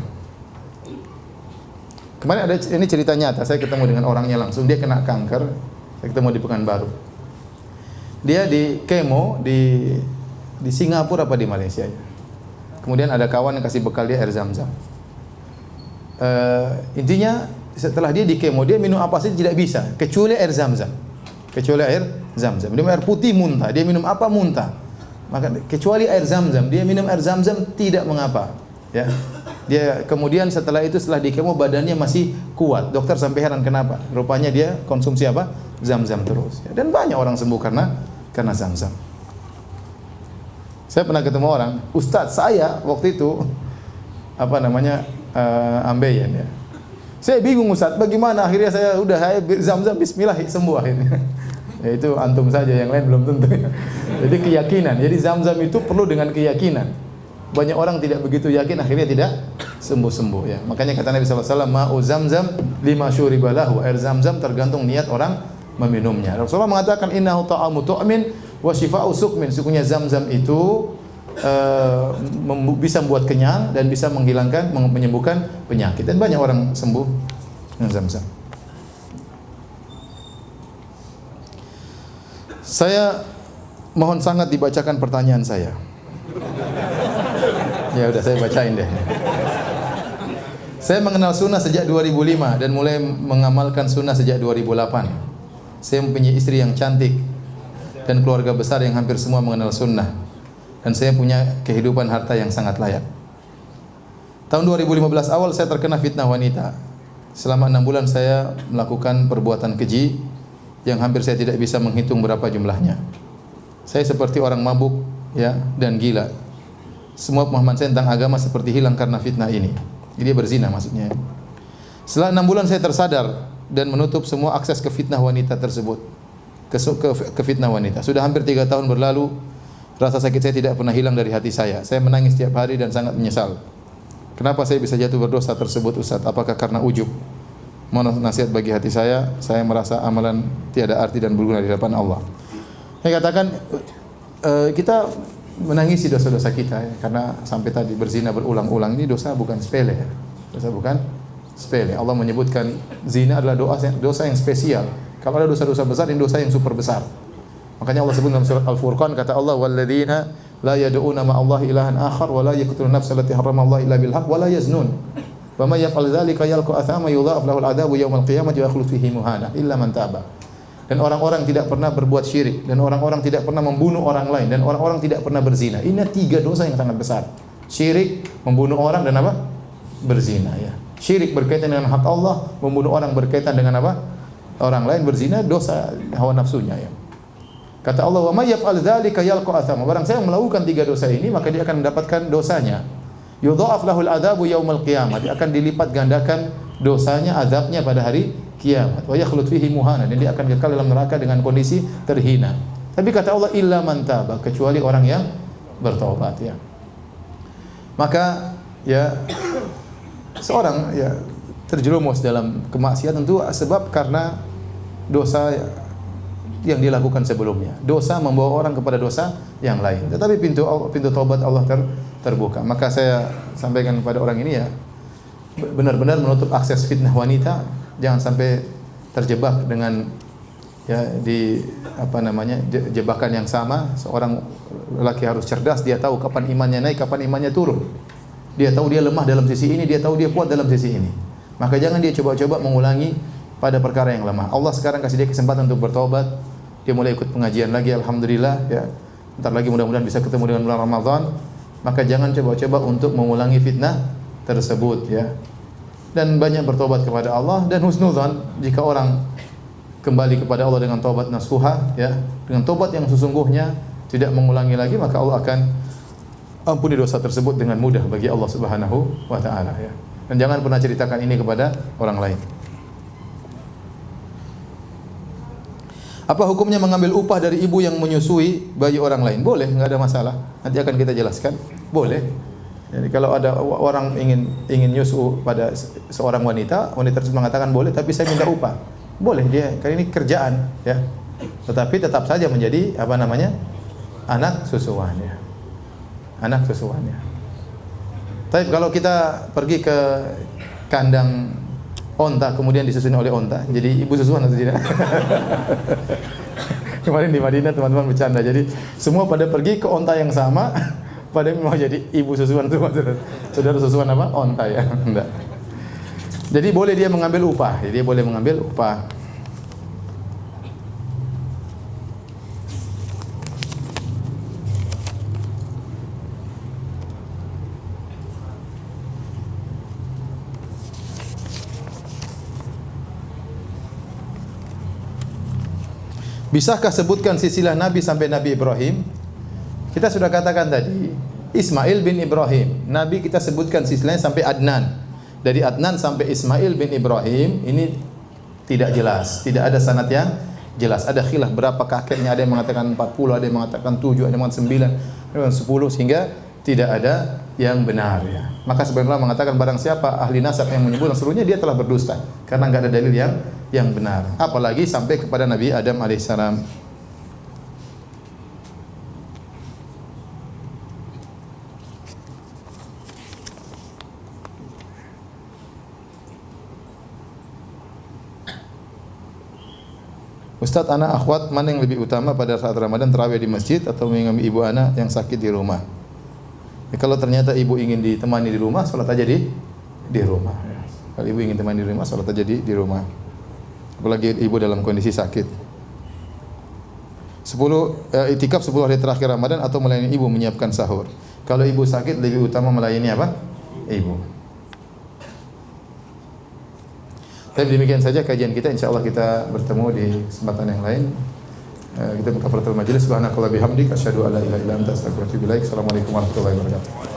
Kemarin ada ini cerita nyata, saya ketemu dengan orangnya langsung, dia kena kanker. Saya ketemu di Pekanbaru. Dia di kemo di Singapura apa di Malaysia. Kemudian ada kawan yang kasih bekal dia air Zam-Zam. Intinya setelah dia di kemo, dia minum apa saja tidak bisa kecuali air Zam-Zam. Dia minum air putih muntah, dia minum apa muntah. Maka kecuali air Zam-Zam, dia minum air Zam-Zam tidak mengapa. Ya. Dia kemudian setelah dikemo badannya masih kuat. Dokter sampai heran kenapa? Rupanya dia konsumsi apa? Zam-Zam terus. Ya. Dan banyak orang sembuh karena Zam-Zam. Saya pernah ketemu orang, Ustadz saya waktu itu ambeien ya. Saya bingung Ustadz, bagaimana akhirnya saya Zam-Zam bismillah sembuh akhirnya. Ya itu antum saja, yang lain belum tentu ya. Jadi keyakinan. Jadi Zam-Zam itu perlu dengan keyakinan. Banyak orang tidak begitu yakin akhirnya tidak sembuh-sembuh ya. Makanya kata Nabi sallallahu alaihi wasallam, "Ma'u Zamzam lima syuriba lahu." Air Zam-Zam tergantung niat orang meminumnya. Rasulullah mengatakan innahu ta'amu tu'min wa shifa'u suqmin. Sesungguhnya Zam-Zam itu bisa membuat kenyang dan bisa menyembuhkan penyakit, dan banyak orang sembuh dengan Zam-Zam. Saya mohon sangat dibacakan pertanyaan saya. Ya udah saya bacain deh. Saya mengenal sunnah sejak 2005 dan mulai mengamalkan sunnah sejak 2008. Saya mempunyai istri yang cantik dan keluarga besar yang hampir semua mengenal sunnah. Dan saya punya kehidupan harta yang sangat layak. Tahun 2015 awal saya terkena fitnah wanita. Selama 6 bulan saya melakukan perbuatan keji yang hampir saya tidak bisa menghitung berapa jumlahnya. Saya seperti orang mabuk ya dan gila. Semua pemahaman saya tentang agama seperti hilang karena fitnah ini. Jadi dia berzina maksudnya. Setelah 6 bulan saya tersadar dan menutup semua akses ke fitnah wanita tersebut. Ke fitnah wanita. Sudah hampir 3 tahun berlalu, rasa sakit saya tidak pernah hilang dari hati saya. Saya menangis setiap hari dan sangat menyesal. Kenapa saya bisa jatuh berdosa tersebut Ustaz? Apakah karena ujub? Mohon nasihat bagi hati saya merasa amalan tiada arti dan berguna di hadapan Allah. Saya katakan kita menangisi dosa-dosa kita ya, karena sampai tadi berzina berulang-ulang ini dosa bukan sepele ya. Dosa bukan sepele. Allah menyebutkan zina adalah dosa yang spesial. Kalau ada dosa-dosa besar, ini dosa yang super besar. Makanya Allah sebut dalam surat Al-Furqan, kata Allah, walladzina la yad'una ma'allahi ilahan akhar wa la yaqtuluna nafsa allati harramallahu illa bil haqq wa la yaznun. Wa may yaf'al dzalika yalqa athama yudha'af lahu al-'adzabu yawmal qiyamati wa yakhlud fihi muhana illa man taba. Dan orang-orang tidak pernah berbuat syirik, dan orang-orang tidak pernah membunuh orang lain, dan orang-orang tidak pernah berzina. Ini 3 dosa yang sangat besar. Syirik, membunuh orang, dan apa? Berzina ya. Syirik berkaitan dengan hak Allah, membunuh orang berkaitan dengan apa? Orang lain, berzina dosa hawa nafsunya ya. Kata Allah, wa may yaf'al dzalika yalqa athama. Barang siapa melakukan 3 dosa ini, maka dia akan mendapatkan dosanya. Yudha'af lahul adzabu yaumal qiyamah. Dia akan dilipat gandakan dosanya, azabnya pada hari kiamat. Wa yakhlud fihi muhana. Dan dia akan kekal dalam neraka dengan kondisi terhina. Tapi kata Allah, illa man taba, kecuali orang yang bertaubat ya. Maka ya seorang ya terjerumus dalam kemaksiatan itu sebab karena dosa yang dilakukan sebelumnya. Dosa membawa orang kepada dosa yang lain. Tetapi pintu taubat Allah terbuka. Maka saya sampaikan kepada orang ini ya, benar-benar menutup akses fitnah wanita. Jangan sampai terjebak dengan ya di jebakan yang sama. Seorang lelaki harus cerdas, dia tahu kapan imannya naik, kapan imannya turun. Dia tahu dia lemah dalam sisi ini, dia tahu dia kuat dalam sisi ini. Maka jangan dia coba-coba mengulangi pada perkara yang lemah. Allah sekarang kasih dia kesempatan untuk bertobat. Dia mulai ikut pengajian lagi, alhamdulillah ya. Entar lagi mudah-mudahan bisa ketemu dengan bulan Ramadan. Maka jangan coba-coba untuk mengulangi fitnah tersebut ya. Dan banyak bertobat kepada Allah, dan husnudzan jika orang kembali kepada Allah dengan taubat nasuha ya, dengan taubat yang sesungguhnya, tidak mengulangi lagi, maka Allah akan ampuni dosa tersebut dengan mudah bagi Allah Subhanahu wa taala ya. Dan jangan pernah ceritakan ini kepada orang lain. Apa hukumnya mengambil upah dari ibu yang menyusui bayi orang lain? Boleh, enggak ada masalah. Nanti akan kita jelaskan. Boleh. Jadi kalau ada orang ingin nyusu pada seorang wanita tersebut mengatakan boleh, tapi saya minta upah. Boleh dia, karena ini kerjaan ya. Tetapi tetap saja menjadi anak susuan ya. Anak susuannya. Tapi kalau kita pergi ke kandang onta kemudian disusui oleh onta, jadi ibu susuan atau tidak? Kemarin di Madinah teman-teman bercanda. Jadi semua pada pergi ke onta yang sama, pada mau jadi ibu susuan itu, saudara susuan apa? Onta ya. Enggak. Jadi boleh dia mengambil upah. Jadi dia boleh mengambil upah. Bisakah sebutkan silsilah Nabi sampai Nabi Ibrahim? Kita sudah katakan tadi, Ismail bin Ibrahim. Nabi kita sebutkan silsilahnya sampai Adnan. Dari Adnan sampai Ismail bin Ibrahim ini tidak jelas, tidak ada sanad yang jelas. Ada khilaf berapa kakeknya, ada yang mengatakan 40, ada yang mengatakan 7, ada yang mengatakan 9, ada yang 10, sehingga tidak ada yang benar ya. Maka sebenarnya mengatakan barang siapa ahli nasab yang menyebut seluruhnya dia telah berdusta karena enggak ada dalil yang benar. Apalagi sampai kepada Nabi Adam alaihissalam. Ustaz, anak akhwat mana yang lebih utama pada saat Ramadan, tarawih di masjid atau mengambil ibu anak yang sakit di rumah? Ya, kalau ternyata ibu ingin ditemani di rumah, salat aja di rumah. Kalau ibu ingin ditemani di rumah, salat aja di rumah. Apalagi ibu dalam kondisi sakit. 10 itikaf 10 hari terakhir Ramadan atau melayani ibu menyiapkan sahur. Kalau ibu sakit lebih utama melayani apa? Ibu. Tapi demikian saja kajian kita. InsyaAllah kita bertemu di kesempatan yang lain. Kita buka kafaratul majelis. Subhanakallahumma bihamdika asyhadu an la ilaha illa anta astaghfiruka wa atubu ilaik. Assalamualaikum warahmatullahi wabarakatuh.